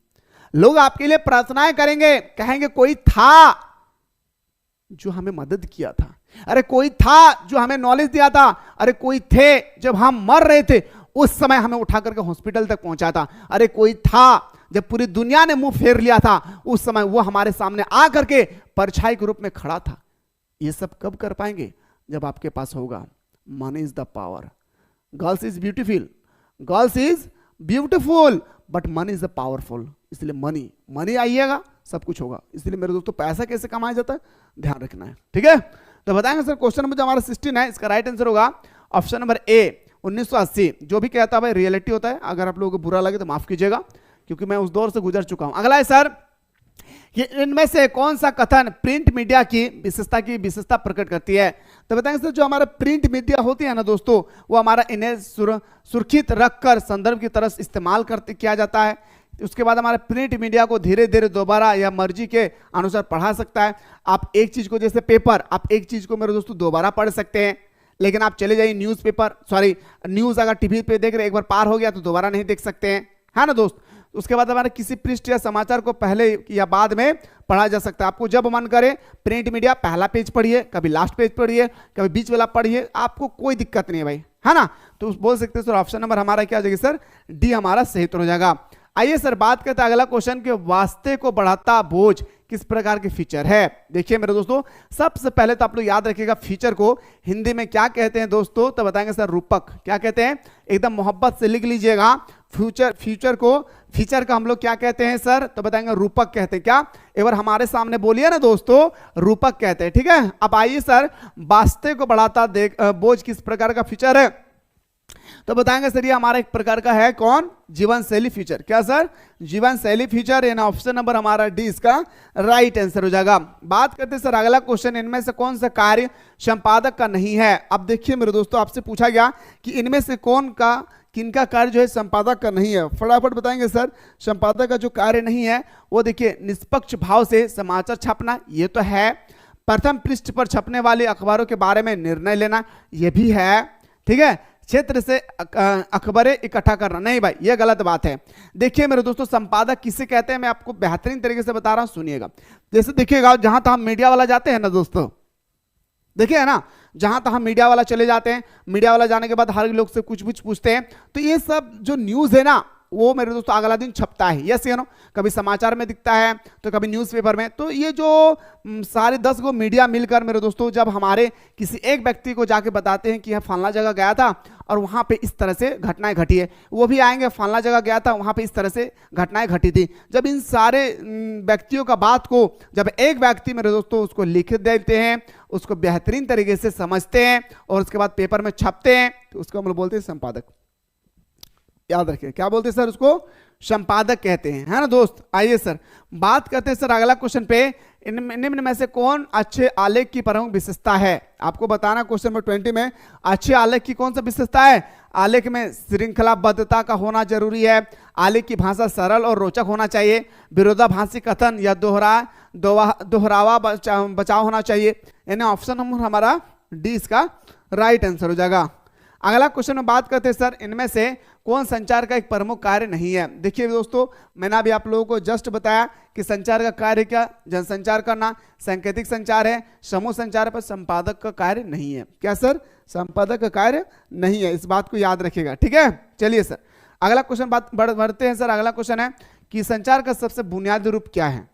लोग आपके लिए प्रार्थनाएं करेंगे, कहेंगे कोई था जो हमें मदद किया था, अरे कोई था जो हमें नॉलेज दिया था, अरे कोई थे जब हम मर रहे थे उस समय हमें उठा करके हॉस्पिटल तक पहुंचा था, अरे कोई था जब पूरी दुनिया ने मुंह फेर लिया था उस समय वो हमारे सामने आ करके परछाई के रूप में खड़ा था। ये सब कब कर पाएंगे? जब आपके पास होगा money is the power, girls is beautiful, girls is beautiful, but money is powerful. इसलिए मनी मनी आइएगा सब कुछ होगा। इसलिए मेरे दोस्तों पैसा कैसे कमाया जाता है ध्यान रखना है, ठीक है। तो बताएंगे सर क्वेश्चन नंबर जो हमारा 16 है, इसका राइट आंसर होगा ऑप्शन नंबर ए 1980। जो भी कहता है भाई रियलिटी होता है, अगर आप लोगों को बुरा लगे तो माफ कीजिएगा क्योंकि मैं उस दौर से गुजर चुका हूं। अगला है सर, ये इनमें से कौन सा कथन प्रिंट मीडिया की विशेषता प्रकट करती है। तो बताएंगे सर जो हमारा प्रिंट मीडिया होती है ना दोस्तों, वो हमारा इन्हें सुरक्षित रखकर संदर्भ की तरह इस्तेमाल किया जाता है। उसके बाद हमारे प्रिंट मीडिया को धीरे धीरे दोबारा या मर्जी के अनुसार पढ़ा सकता है। आप एक चीज को, जैसे पेपर, आप एक चीज को मेरे दोस्तों दोबारा पढ़ सकते हैं, लेकिन आप चले जाइए न्यूज अगर टीवी पे देख रहे, एक बार पार हो गया तो दोबारा नहीं देख सकते हैं, है ना दोस्त। उसके बाद हमारे किसी पृष्ठ या समाचार को पहले या बाद में पढ़ा जा सकता है। आपको जब मन करे प्रिंट मीडिया पहला पेज पढ़िए, कभी लास्ट पेज पढ़िए, कभी बीच वाला पढ़िए, आपको कोई दिक्कत नहीं है भाई, है ना। तो बोल सकते हैं सर ऑप्शन नंबर हमारा क्या हो जाएगा सर, डी हमारा सही उत्तर हो जाएगा। आइए सर बात करते हैं अगला क्वेश्चन के, वास्ते को बढ़ाता बोझ किस प्रकार के फीचर है। देखिए मेरे दोस्तों, सबसे पहले तो आप लोग याद रखिएगा फीचर को हिंदी में क्या कहते हैं दोस्तों, तो बताएंगे सर रूपक। क्या कहते हैं, एकदम मोहब्बत से लिख लीजिएगा। फीचर का हम लोग क्या कहते हैं सर, तो बताएंगे रूपक कहते हैं। क्या एक बार हमारे सामने बोलिए ना दोस्तों, रूपक कहते हैं, ठीक है। अब आइए सर, वास्ते को बढ़ाता बोझ किस प्रकार का फीचर है, तो बताएंगे सर ये हमारा एक प्रकार का है कौन, जीवन शैली फीचर। क्या सर, जीवन शैली फीचर, है ना। ऑप्शन नंबर हमारा डी इसका राइट आंसर हो जाएगा। बात करते हैं सर अगला क्वेश्चन, इनमें से कौन सा कार्य संपादक का नहीं है। अब देखिए मेरे दोस्तों, आपसे पूछा गया कि इनमें से किनका कार्य जो है संपादक का नहीं है। फटाफट बताएंगे सर, संपादक का जो कार्य नहीं है वो देखिए, निष्पक्ष भाव से समाचार छापना, ये तो है। प्रथम पृष्ठ पर छपने वाले अखबारों के बारे में निर्णय लेना, ये भी है, ठीक है। क्षेत्र से अखबारें इकट्ठा करना, नहीं भाई ये गलत बात है। देखिए मेरे दोस्तों, संपादक किसे कहते हैं मैं आपको बेहतरीन तरीके से बता रहा हूं, सुनिएगा। जैसे देखिएगा जहां तक हम मीडिया वाला जाते हैं ना दोस्तों, देखिए है ना, जहां तक हम मीडिया वाला चले जाते हैं, मीडिया वाला जाने के बाद हर लोग से कुछ पूछते हैं, तो ये सब जो न्यूज है ना वो मेरे दोस्तों अगला दिन छपता है, यस या नो। कभी समाचार में दिखता है तो कभी न्यूज़पेपर में। तो ये जो सारे 10 गो मीडिया मिलकर मेरे दोस्तों जब हमारे किसी एक व्यक्ति को जाके बताते हैं कि यह फलाना जगह गया था और वहाँ पे इस तरह से घटनाएं घटी है, वो भी आएंगे फलाना जगह गया था वहाँ पे इस तरह से घटनाएं घटी थी। जब इन सारे व्यक्तियों का बात को जब एक व्यक्ति मेरे दोस्तों उसको लिख देते हैं, उसको बेहतरीन तरीके से समझते हैं और उसके बाद पेपर में छपते हैं, तो उसको हम लोग बोलते हैं संपादक। याद रखिए क्या बोलते हैं सर, उसको संपादक कहते हैं, है ना दोस्त। आइए सर बात करते हैं सर अगला क्वेश्चन पे, निम्न में से कौन अच्छे आलेख की प्रमुख विशेषता है। आपको बताना क्वेश्चन नंबर 20 में अच्छे आलेख की कौन सा विशेषता है। आलेख में श्रृंखलाबद्धता का होना जरूरी है, आलेख की भाषा सरल और रोचक होना चाहिए, विरोधाभासी कथन या दोहरावा बचाव होना चाहिए। यानी ऑप्शन नंबर हमारा डी इसका राइट आंसर हो जाएगा। अगला क्वेश्चन में बात करते हैं सर, इनमें से कौन संचार का एक प्रमुख कार्य नहीं है। देखिए दोस्तों, मैंने अभी आप लोगों को जस्ट बताया कि संचार का कार्य क्या, जनसंचार करना, सांकेतिक संचार है, समूह संचार पर संपादक का कार्य नहीं है। क्या सर, संपादक का कार्य नहीं है, इस बात को याद रखिएगा, ठीक है। चलिए सर अगला क्वेश्चन बढ़ते हैं सर। अगला क्वेश्चन है कि संचार का सबसे बुनियादी रूप क्या है।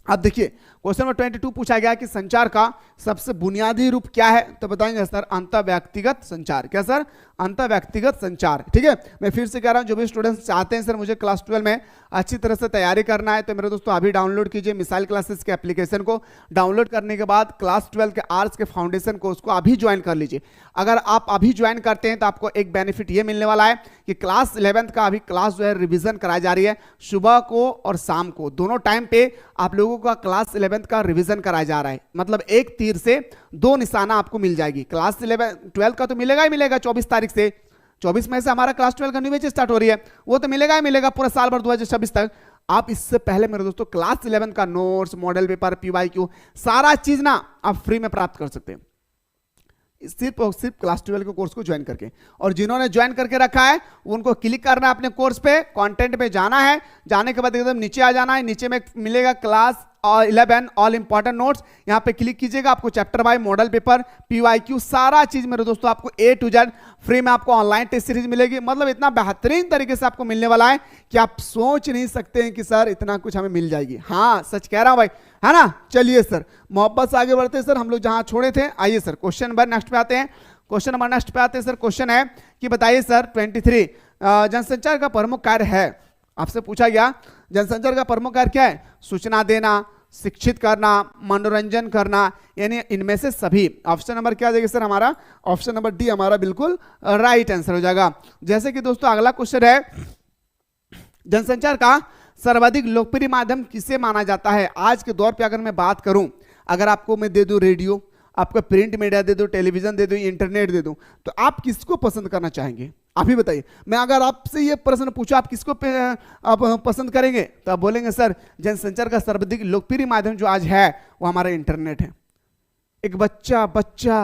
अब देखिए क्वेश्चन नंबर 22 पूछा गया कि संचार का सबसे बुनियादी रूप क्या है, तो बताएंगे सर अंतःव्यक्तिगत संचार। क्या सर, अंतःव्यक्तिगत संचार, ठीक है। मैं फिर से कह रहा हूं, जो भी स्टूडेंट्स चाहते हैं सर मुझे क्लास 12 में अच्छी तरह से तैयारी करना है, तो मेरे दोस्तों अभी डाउनलोड कीजिए मिसाइल क्लासेस के एप्लीकेशन को। डाउनलोड करने के बाद क्लास 12 के आर्ट्स के फाउंडेशन कोर्स को अभी ज्वाइन कर लीजिए। अगर आप अभी ज्वाइन करते हैं तो आपको एक बेनिफिट ये मिलने वाला है कि क्लास 11th का अभी क्लास जो है रिविजन कराई जा रही है, सुबह को और शाम को दोनों टाइम पे आप लोगों का क्लास 11th का रिवीजन कराया जा रहा है। मतलब एक तीर से 2 निशाना आपको मिल जाएगी। क्लास 12 का तो मिलेगा ही मिलेगा 24 तारीख से, 24 मई से हमारा क्लास 12 का न्यू बैच स्टार्ट हो रही है, वो तो मिलेगा ही मिलेगा पूरा साल भर 2026 तक। आप इससे पहले मेरे दोस्तों क्लास 11 का नोट्स, मॉडल पेपर, PYQ सारा चीज ना आप फ्री में प्राप्त कर सकते हैं, सिर्फ और सिर्फ क्लास 12 के कोर्स को ज्वाइन करके। और जिन्होंने ज्वाइन करके रखा है उनको क्लिक करना है अपने कोर्स पे, कंटेंट पे जाना है, जाने के बाद एकदम नीचे आ जाना है, नीचे में मिलेगा क्लास 11 ऑल इंपॉर्टेंट नोट्स, यहाँ पे क्लिक कीजिएगा, आपको chapter by model paper, PYQ सारा चीज मेरे दोस्तों आपको A to Z फ्री में आपको ऑनलाइन टेस्ट सीरीज मिलेगी। मतलब इतना बेहतरीन तरीके से आपको मिलने वाला है कि आप सोच नहीं सकते हैं कि सर इतना कुछ हमें मिल जाएगी। हाँ सच कह रहा हूं भाई, है ना। चलिए सर मोहब्बत से आगे बढ़ते हैं सर, हम लोग जहां छोड़े थे। आइए सर क्वेश्चन नंबर नेक्स्ट पे आते हैं। क्वेश्चन नंबर नेक्स्ट पे आते हैं सर। क्वेश्चन है कि बताइए सर 23 जनसंचार का प्रमुख कार्य है। आपसे पूछा गया जनसंचार का प्रमुख कार्य क्या है? सूचना देना, शिक्षित करना, मनोरंजन करना, यानी इनमें से सभी। ऑप्शन नंबर क्या आ जाएगा सर हमारा? ऑप्शन नंबर डी हमारा बिल्कुल राइट आंसर हो जाएगा। जैसे कि दोस्तों अगला क्वेश्चन है, जनसंचार का सर्वाधिक लोकप्रिय माध्यम किसे माना जाता है? आज के दौर पे अगर मैं बात करूं, अगर आपको मैं दे दूं रेडियो, आपको प्रिंट मीडिया दे दूं, टेलीविजन दे दूं, इंटरनेट दे दूं, तो आप किसको पसंद करना चाहेंगे? आप ही बताइए। मैं अगर आपसे ये प्रश्न पूछूं आप किसको आप पसंद करेंगे, तो आप बोलेंगे सर जनसंचार का सर्वाधिक लोकप्रिय माध्यम जो आज है वो हमारा इंटरनेट है। एक बच्चा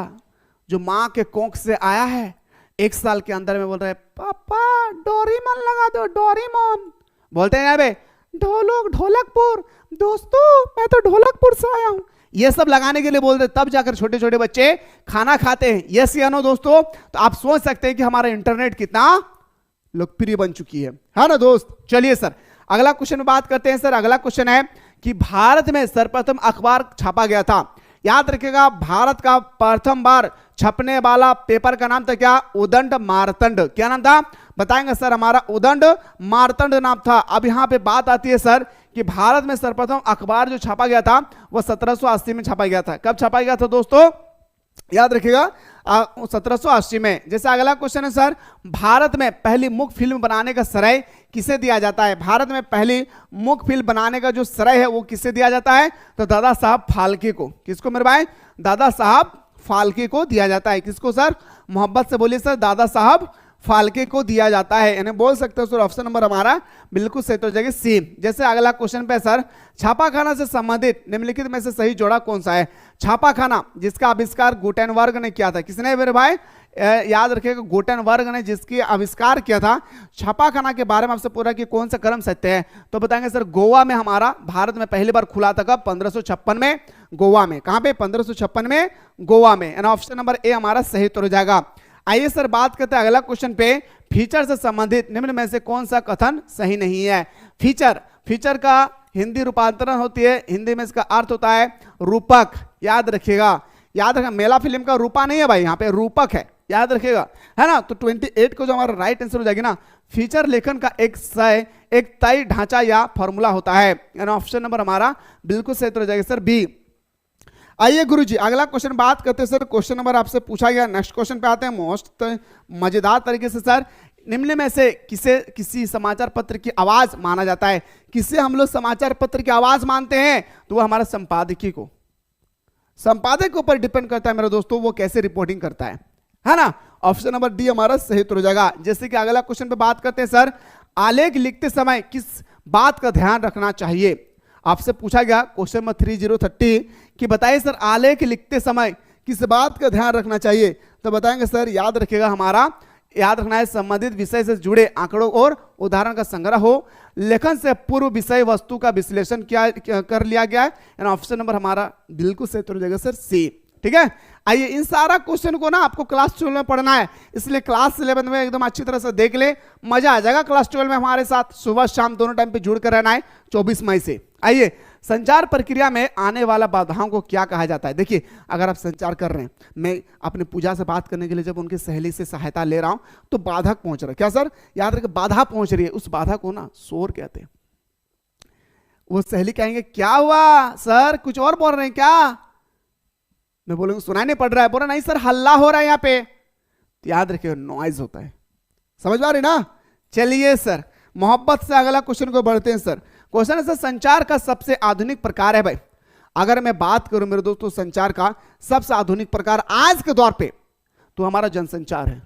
जो माँ के कोख से आया है, 1 साल के अंदर में बोल रहा है पापा डोरेमोन लगा दो, डोरेमोन। बोलते हैं बे ढोलकपुर, दोस्तों मैं तो ढोलकपुर से आया हूं, ये सब लगाने के लिए बोलते, तब जाकर छोटे छोटे बच्चे खाना खाते हैं। यस या नो दोस्तों? तो आप सोच सकते हैं कि हमारा इंटरनेट कितना लोकप्रिय बन चुकी है ना दोस्त। चलिए सर अगला क्वेश्चन में बात करते हैं सर। अगला क्वेश्चन है कि भारत में सर्वप्रथम अखबार छापा गया था। याद रखिएगा भारत का प्रथम बार छपने वाला पेपर का नाम था क्या? उदंड मार्तंड। क्या नाम था? बताएंगे सर हमारा उदंड मार्तंड नाम था। अब यहां पे बात आती है सर कि भारत में सर्वप्रथम अखबार जो छापा गया था वह 1780 में छापा गया था। कब छापा गया था दोस्तों? याद रखिएगा 1780 में। जैसे अगला क्वेश्चन है सर, भारत में पहली मुख्य फिल्म बनाने का श्रेय किसे दिया जाता है? भारत में पहली मुख्य फिल्म बनाने का जो श्रेय है वो किसे दिया जाता है? तो दादा साहब फाल्के को। किसको मेरे भाई? दादा साहब फाल्के को दिया जाता है। किसको सर? मोहब्बत से बोलिए सर, दादा साहब फाल्के को दिया जाता है। यानी बोल सकते हो सर ऑप्शन नंबर हमारा बिल्कुल सही हो जाएगा सी। जैसे अगला क्वेश्चन पे सर, छापाखाना से संबंधित निम्नलिखित में से सही जोड़ा कौन सा है? छापाखाना जिसका आविष्कार गुटेनबर्ग ने किया था। किसने मेरे भाई? याद रखिएगा गुटेनबर्ग ने जिसकी आविष्कार किया था। छापाखाना के बारे में आपसे पूरा कि कौन सा क्रम सत्य है, तो बताएंगे सर गोवा में हमारा भारत में पहली बार खुला था। कब? 1556 में गोवा में। कहां पे? 1556 में गोवा में। यानी ऑप्शन नंबर ए हमारा सही तो हो जाएगा। आइए सर बात करते हैं अगला क्वेश्चन पे, फीचर से संबंधित निम्न में से कौन सा कथन सही नहीं है? फीचर का हिंदी रूपांतरण होती है, हिंदी में इसका अर्थ होता है रूपक। याद रखिएगा मेला फिल्म का रूपा नहीं है भाई, यहाँ पे रूपक है। याद रखिएगा, है ना। तो 28 को जो हमारा राइट आंसर हो जाएगी ना, फीचर लेखन का एक तय ढांचा या फॉर्मूला होता है। यानी ऑप्शन नंबर हमारा बिल्कुल सही हो जाएगा सर बी। आइए गुरुजी अगला क्वेश्चन बात करते हैं सर। क्वेश्चन नंबर आपसे पूछा गया, नेक्स्ट क्वेश्चन पे आते हैं। मोस्ट मजेदार तरीके से सर, निम्न में से किसी समाचार पत्र की आवाज माना जाता है? किसे हम लोग समाचार पत्र की आवाज मानते हैं? तो वो हमारा संपादकीय को, संपादक के ऊपर डिपेंड करता है मेरे दोस्तों, वो कैसे रिपोर्टिंग करता है ना। ऑप्शन नंबर डी हमारा सही हो जाएगा। जैसे कि अगला क्वेश्चन पे बात करते हैं सर, आलेख लिखते समय किस बात का ध्यान रखना चाहिए? आपसे पूछा गया क्वेश्चन नंबर 3030 कि बताइए सर आलेख लिखते समय किस बात का ध्यान रखना चाहिए? तो बताएंगे सर याद रखिएगा हमारा याद रखना है संबंधित विषय से जुड़े आंकड़ों और उदाहरण का संग्रह हो, लेखन से पूर्व विषय वस्तु का विश्लेषण कर लिया गया है। ऑप्शन नंबर हमारा बिल्कुल सही हो जाएगा सर सी। ठीक है। आइए इन सारा क्वेश्चन को ना आपको क्लास 12 में पढ़ना है, इसलिए क्लास 11 में एकदम अच्छी तरह से देख ले, मजा आ जाएगा क्लास 12 में हमारे साथ। सुबह शाम दोनों टाइम पे जुड़ कर रहना है 24 मई से। आइए, संचार प्रक्रिया में आने वाला बाधाओं को क्या कहा जाता है? देखिए अगर आप संचार कर रहे हैं, मैं अपनी पूजा से बात करने के लिए जब उनकी सहेली से सहायता ले रहा हूं तो बाधक पहुंच रहा है। क्या सर? याद रखिए बाधा पहुंच रही है, उस बाधा को ना शोर कहते हैं। वो सहेली कहेंगे क्या हुआ सर, कुछ और बोल रहे हैं क्या? मैं बोलूंगा सुनाई नहीं पड़ रहा है। बोला नहीं सर हल्ला हो रहा है यहाँ पे। तो याद रखिए नॉइज होता है। समझ पा रहे ना? चलिए सर मोहब्बत से अगला क्वेश्चन को बढ़ते हैं सर। क्वेश्चन है सर संचार का सबसे आधुनिक प्रकार है भाई। अगर मैं बात करूं मेरे दोस्तों संचार का सबसे आधुनिक प्रकार आज के दौर पे तो हमारा जनसंचार है।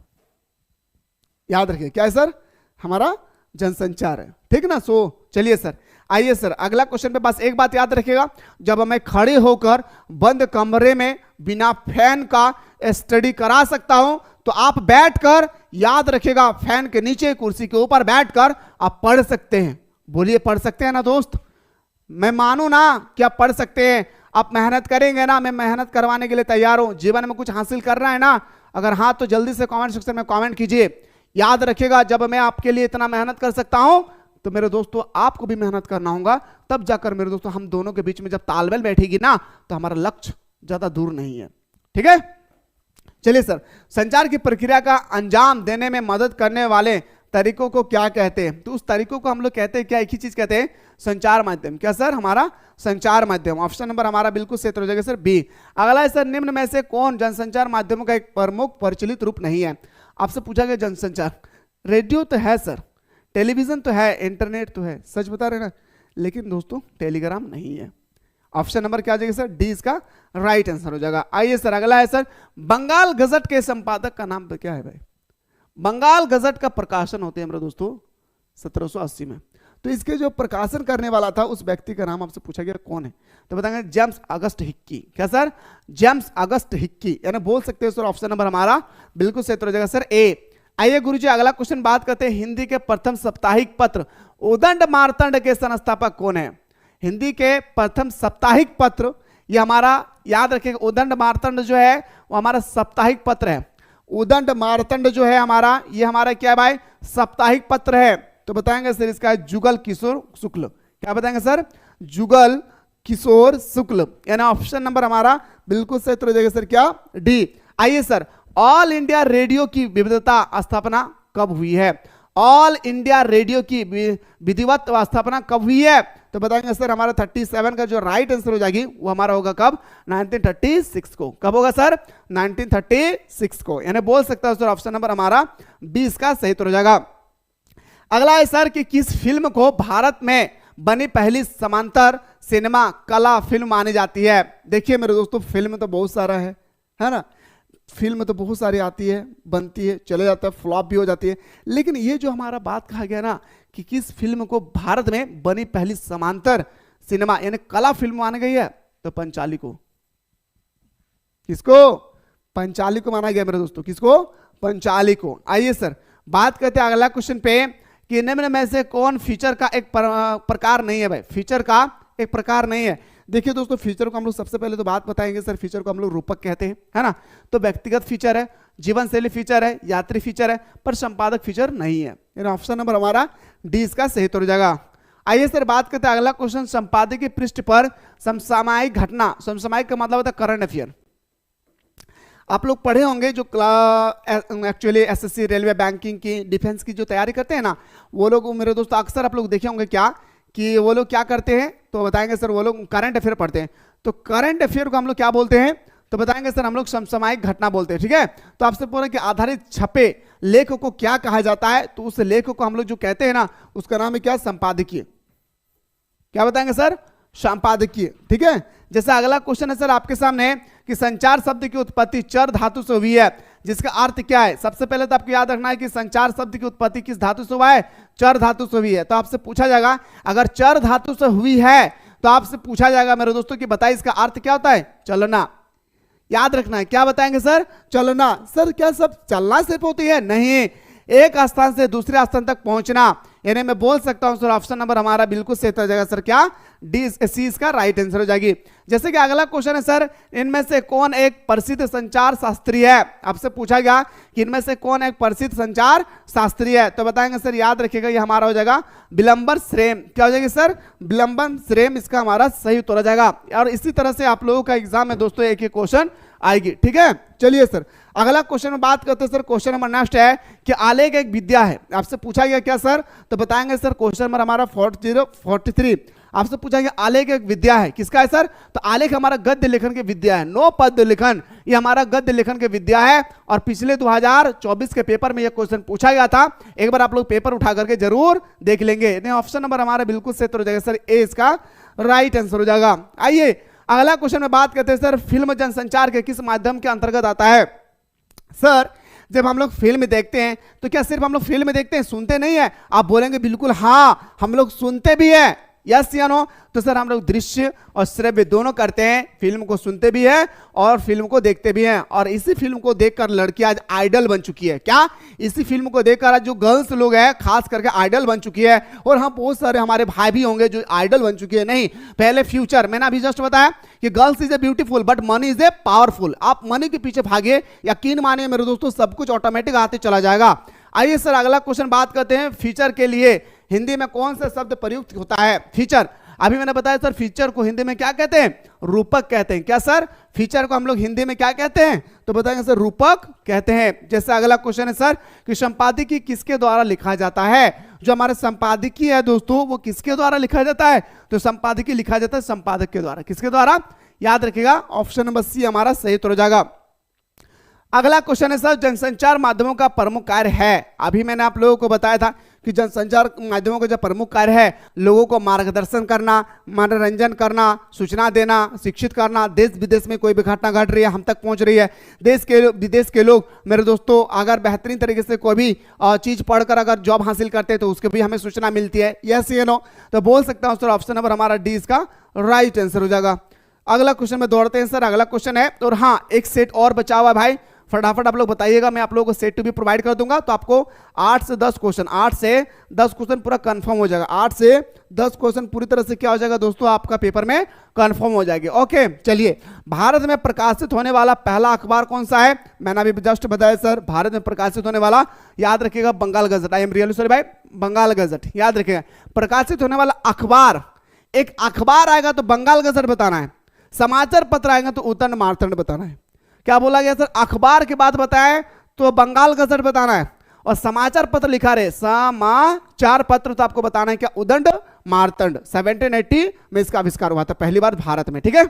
याद रखिए क्या है सर? हमारा जनसंचार है। ठीक ना। सो चलिए सर आइए सर अगला क्वेश्चन पे बस एक बात याद रखिएगा, जब मैं खड़े होकर बंद कमरे में बिना फैन का स्टडी करा सकता हूं तो आप बैठकर याद रखिएगा फैन के नीचे कुर्सी के ऊपर बैठकर आप पढ़ सकते हैं। बोलिए पढ़ सकते हैं ना दोस्त? मैं मानू ना कि आप पढ़ सकते हैं। आप मेहनत करेंगे ना, मैं मेहनत करवाने के लिए तैयार हूं। जीवन में कुछ हासिल करना है ना, अगर हाँ तो जल्दी से कमेंट सेक्शन में कमेंट कीजिए। याद रखिएगा जब मैं आपके लिए इतना मेहनत कर सकता हूं तो मेरे दोस्तों आपको भी मेहनत करना होगा, तब जाकर मेरे दोस्तों हम दोनों के बीच में जब तालमेल बैठेगी ना तो हमारा लक्ष्य ज्यादा दूर नहीं है। ठीक है। चलिए सर, संचार की प्रक्रिया का अंजाम देने में मदद करने वाले तरीकों को क्या कहते हैं? तो उस तरीकों को हम लोग कहते हैं क्या? एक ही चीज कहते हैं, संचार माध्यम। क्या सर? हमारा संचार माध्यम। ऑप्शन नंबर हमारा बिल्कुल सही हो जाएगा सर बी। अगला है सर, निम्न में से कौन जनसंचार माध्यमों का एक प्रमुख प्रचलित रूप नहीं है? आपसे पूछा गया जनसंचार, रेडियो तो है सर, टेलीविजन तो है, इंटरनेट तो है, सच बता रहे ना, लेकिन दोस्तों टेलीग्राम नहीं है। ऑप्शन नंबर क्या हो जाएगा सर? डी इसका राइट आंसर हो जाएगा। आइए सर, अगला है सर, बंगाल गजट के संपादक का नाम क्या है भाई? बंगाल गजट का प्रकाशन होते हैं मेरे दोस्तों 1780 में। तो इसके जो प्रकाशन करने वाला था उस व्यक्ति का नाम आपसे पूछा गया कौन है? तो बताएंगे जेम्स अगस्ट हिक्की। क्या सर? जेम्स अगस्ट हिक्की, यानी बोल सकते हैं सर ऑप्शन नंबर हमारा बिल्कुल सही हो जाएगा सर ए। आइए गुरुजी अगला क्वेश्चन बात करते हैं, हिंदी के प्रथम साप्ताहिक पत्र उदंड मार्तंड के संस्थापक कौन है? हिंदी के प्रथम साप्ताहिक पत्र, ये हमारा याद रखिएगा, उदंड मार्तंड जो है वो हमारा साप्ताहिक पत्र है। उदंड मार्तंड जो है हमारा, ये हमारा क्या है भाई? साप्ताहिक पत्र है। तो बताएंगे सर इसका है जुगल किशोर शुक्ल। क्या बताएंगे सर? जुगल किशोर शुक्ल, यानी ऑप्शन नंबर हमारा बिल्कुल सही हो जाएगा सर क्या? डी। आइए सर, ऑल इंडिया रेडियो की विविधता स्थापना कब हुई है? ऑल इंडिया रेडियो की विधिवत स्थापना कब हुई है? तो बताएंगे सर हमारा 37 का जो राइट आंसर हो जाएगी वो हमारा होगा कब? 1936 को। कब होगा सर? 1936 को, यानी बोल सकता है सर ऑप्शन नंबर हमारा 20 का सही हो जाएगा। अगला है सर कि किस फिल्म को भारत में बनी पहली समांतर सिनेमा कला फिल्म मानी जाती है? देखिए मेरे दोस्तों, फिल्म तो बहुत सारा है ना, फिल्म तो बहुत सारी आती है, बनती है, चले जाता है, फ्लॉप भी हो जाती है, लेकिन ये जो हमारा बात कहा गया ना कि किस फिल्म को भारत में बनी पहली समांतर सिनेमा यानी कला फिल्म मानी गई है, तो पंचाली को। किसको? पंचाली को माना गया मेरे दोस्तों। किसको? पंचाली को। आइए सर, बात करते हैं अगला क्वेश्चन पे कि निम्न में से कौन फीचर का एक प्रकार नहीं है भाई? फीचर का एक प्रकार नहीं है। देखिए दोस्तों, फीचर को हम लोग सबसे पहले तो बात बताएंगे सर, फीचर को हम लोग रूपक कहते हैं, है ना। तो व्यक्तिगत फीचर है, जीवन शैली फीचर है, यात्री फीचर है, पर संपादक फीचर नहीं है। यानी ऑप्शन नंबर हमारा डी इसका सही हो जाएगा। आइए सर, बात करते हैं अगला क्वेश्चन, संपादकीय पृष्ठ पर समसामयिक घटना, समसामयिक का मतलब होता है करंट अफेयर। आप लोग पढ़े होंगे जो एक्चुअली एसएससी, रेलवे, बैंकिंग की, डिफेंस की जो तैयारी करते हैं ना, वो लोग मेरे दोस्तों अक्सर आप लोग देखे होंगे क्या कि वो लोग क्या करते हैं, तो बताएंगे सर वो लोग करंट अफेयर पढ़ते हैं। तो करंट अफेयर को हम लोग क्या बोलते हैं? तो बताएंगे सर हम लोग समसामयिक घटना बोलते हैं। ठीक है, तो आपसे पूछा कि आधारित छपे लेख को क्या कहा जाता है? तो उस लेख को हम लोग जो कहते हैं ना, उसका नाम है क्या? संपादकीय। क्या बताएंगे सर? संपादकीय। ठीक है, जैसे अगला क्वेश्चन है सर आपके सामने कि संचार शब्द की उत्पत्ति चर धातु से हुई है, जिसका अर्थ क्या है? सबसे पहले तो आपको याद रखना है कि संचार शब्द की उत्पत्ति किस धातु से हुआ है? चर धातु से हुई है। तो आपसे पूछा जाएगा अगर चर धातु से हुई है तो आपसे पूछा जाएगा मेरे दोस्तों कि बताइए इसका अर्थ क्या होता है? चलना। याद रखना है, क्या बताएंगे सर? चलना। सर क्या सब चलना सिर्फ होती है? नहीं, एक स्थान से दूसरे स्थान तक पहुंचना। यानी मैं बोल सकता हूं सर ऑप्शन नंबर हमारा बिल्कुल सही हो जाएगा सर क्या? डी, सी इसका राइट आंसर हो जाएगी। जैसे कि अगला क्वेश्चन है सर, इनमें से कौन एक प्रसिद्ध संचार शास्त्री है? आपसे पूछा गया कि इनमें से कौन एक प्रसिद्ध संचार शास्त्री है? तो बताएंगे सर, याद रखिएगा ये हमारा हो जाएगा विलंबर श्रेम। क्या हो जाएगी सर? विलंबर श्रेम इसका हमारा सही उत्तर हो जाएगा। और इसी तरह से आप लोगों का एग्जाम में दोस्तों एक क्वेश्चन आएगी। ठीक है, चलिए सर अगला क्वेश्चन में बात करते हैं सर। क्वेश्चन नंबर नेक्स्ट है कि आलेख एक विद्या है। आपसे पूछा गया क्या सर? तो बताएंगे सर क्वेश्चन नंबर हमारा 43 आपसे पूछा गया आलेख एक विद्या है। किसका है सर? तो आलेख हमारा गद्य लेखन की विद्या है, नो पद्य लेखन, ये हमारा गद्य लेखन की विद्या है। और पिछले 2024 के पेपर में यह क्वेश्चन पूछा गया था, एक बार आप लोग पेपर उठा करके जरूर देख लेंगे। ऑप्शन नंबर हमारा बिल्कुल सही हो जाएगा सर, ए इसका राइट आंसर हो जाएगा। आइए अगला क्वेश्चन में बात करते हैं सर, फिल्म जनसंचार के किस माध्यम के अंतर्गत आता है? सर जब हम लोग फिल्म देखते हैं तो क्या सिर्फ हम लोग फिल्म देखते हैं, सुनते नहीं है? आप बोलेंगे बिल्कुल हाँ, हम लोग सुनते भी है, यस या नो? तो सर हम लोग दृश्य और श्रव्य दोनों करते हैं, फिल्म को सुनते भी हैं और फिल्म को देखते भी हैं। और इसी फिल्म को देखकर लड़की आज आइडल बन चुकी है। क्या? इसी फिल्म को देखकर आज जो गर्ल्स लोग हैं खास करके आइडल बन चुकी है। और हाँ, बहुत सारे हमारे भाई भी होंगे जो आइडल बन चुकी है। नहीं, पहले फ्यूचर, मैंने अभी जस्ट बताया कि girls is a beautiful but money is a powerful. आप मनी के पीछे भागिए, यकीन मानिए मेरे दोस्तों सब कुछ ऑटोमेटिक आते चला जाएगा। आइए सर अगला क्वेश्चन बात करते हैं, फीचर के लिए हिंदी में कौन सा शब्द प्रयुक्त होता है? फीचर। अभी मैंने बताया सर फीचर को हिंदी में क्या कहते हैं, रूपक कहते हैं। क्या सर, फीचर को हम लोग हिंदी में क्या कहते हैं, तो बताएंगे सर रूपक कहते हैं। जैसे अगला क्वेश्चन है सर कि संपादकीय किसके द्वारा लिखा जाता है। जो हमारे संपादकीय है दोस्तों वो किसके द्वारा लिखा जाता है, तो संपादकीय लिखा जाता है संपादक के द्वारा। किसके द्वारा, याद रखिएगा ऑप्शन नंबर सी हमारा सही उत्तर हो जाएगा। अगला क्वेश्चन है सर जनसंचार माध्यमों का प्रमुख कार्य है। अभी मैंने आप लोगों को बताया था कि जनसंचार माध्यमों का जो प्रमुख कार्य है लोगों को मार्गदर्शन करना, मनोरंजन करना, सूचना देना, शिक्षित करना। देश विदेश में कोई भी घटना घट रही है, हम तक पहुंच रही है, देश के विदेश के लोग मेरे दोस्तों अगर बेहतरीन तरीके से कोई भी चीज पढ़कर अगर जॉब हासिल करते हैं तो उसके भी हमें सूचना मिलती है। यस या नो, तो बोल सकता हूं सर ऑप्शन नंबर हमारा डी इसका राइट आंसर हो जाएगा। अगला क्वेश्चन में दौड़ते हैं सर। अगला क्वेश्चन है, और हाँ एक सेट और बचा हुआ है भाई, फटाफट आप लोग बताइएगा, मैं आप लोगों को सेट टू भी प्रोवाइड कर दूंगा। तो आपको 8 से 10 क्वेश्चन, 8 से 10 क्वेश्चन पूरा कंफर्म हो जाएगा। 8 से 10 क्वेश्चन पूरी तरह से क्या हो जाएगा दोस्तों, आपका पेपर में कंफर्म हो जाएगी। ओके चलिए, भारत में प्रकाशित होने वाला पहला अखबार कौन सा है, मैंने अभी जस्ट बताया सर भारत में प्रकाशित होने वाला, याद रखिएगा Bengal Gazette. I am really sorry भाई, बंगाल गजट याद रखिएगा। प्रकाशित होने वाला अखबार, एक अखबार आएगा तो बंगाल गजट बताना है, समाचार पत्र आएगा तो उतन मारतंड बताना है। क्या बोला गया सर, अखबार के बाद बताए तो बंगाल गजट बताना है, और समाचार पत्र लिखा रहे समाचार पत्र तो आपको बताना है क्या, उदंड मारतंड। 1780 में इसका आविष्कार हुआ था पहली बार भारत में। ठीक है,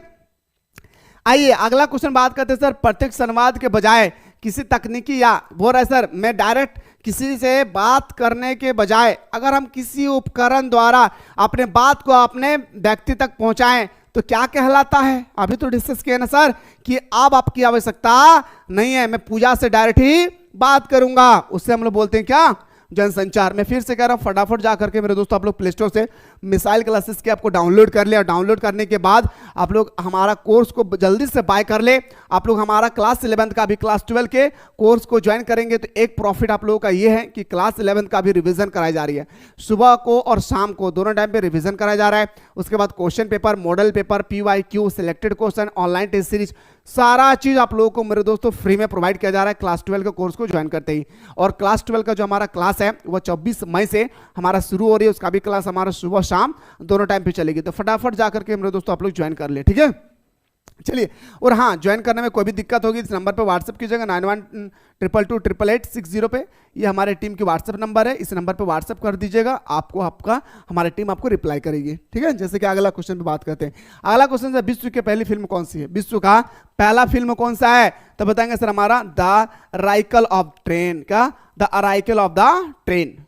आइए अगला क्वेश्चन बात करते हैं सर प्रत्यक्ष संवाद के बजाय किसी तकनीकी, या बोल रहा है सर मैं डायरेक्ट किसी से बात करने के बजाय अगर हम किसी उपकरण द्वारा अपने बात को अपने व्यक्ति तक पहुंचाएं तो क्या कहलाता है। अभी तो डिस्कस किया ना सर कि अब आपकी आवश्यकता नहीं है, मैं पूजा से डायरेक्ट ही बात करूंगा, उससे हम लोग बोलते हैं क्या, जनसंचार। मैं फिर से कह रहा हूं फटाफट जा करके मेरे दोस्तों आप लोग प्ले स्टोर से मिसाइल क्लासेस के आपको डाउनलोड कर ले, और डाउनलोड करने के बाद आप लोग हमारा कोर्स को जल्दी से बाय कर ले। आप लोग हमारा क्लास 11 का भी क्लास 12 के कोर्स को ज्वाइन करेंगे तो एक प्रॉफिट आप लोगों का ये है कि क्लास 11 का भी रिवीजन कराई जा रही है, सुबह को और शाम को दोनों टाइम पे रिवीजन कराया जा रहा है। उसके बाद question paper, model paper, PYQ, selected question, online test series, सारा चीज आप लोगों को मेरे दोस्तों फ्री में प्रोवाइड किया जा रहा है क्लास 12 के कोर्स को ज्वाइन करते ही। और क्लास 12 का जो हमारा क्लास है वो 24 मई से हमारा शुरू हो रही है, उसका भी क्लास हमारा सुबह शाम दोनों टाइम पे चलेगी। तो फटाफट जाकर के मेरे दोस्तों आप लोग ज्वाइन कर ले, ठीक है। चलिए, और हाँ ज्वाइन करने में कोई भी दिक्कत होगी इस नंबर पे व्हाट्सएप कीजिएगा 9122288860 पे, ये हमारे टीम की व्हाट्सएप नंबर है, इस नंबर पे व्हाट्सएप कर दीजिएगा, आपको आपका हमारी टीम आपको रिप्लाई करेगी, ठीक है। जैसे कि अगला क्वेश्चन पे बात करते हैं। अगला क्वेश्चन है विश्व की पहली फिल्म कौन सी है, विश्व का पहला फिल्म कौन सा है, तो बताएंगे सर हमारा द अराइवल ऑफ ट्रेन का, the arrival of the train.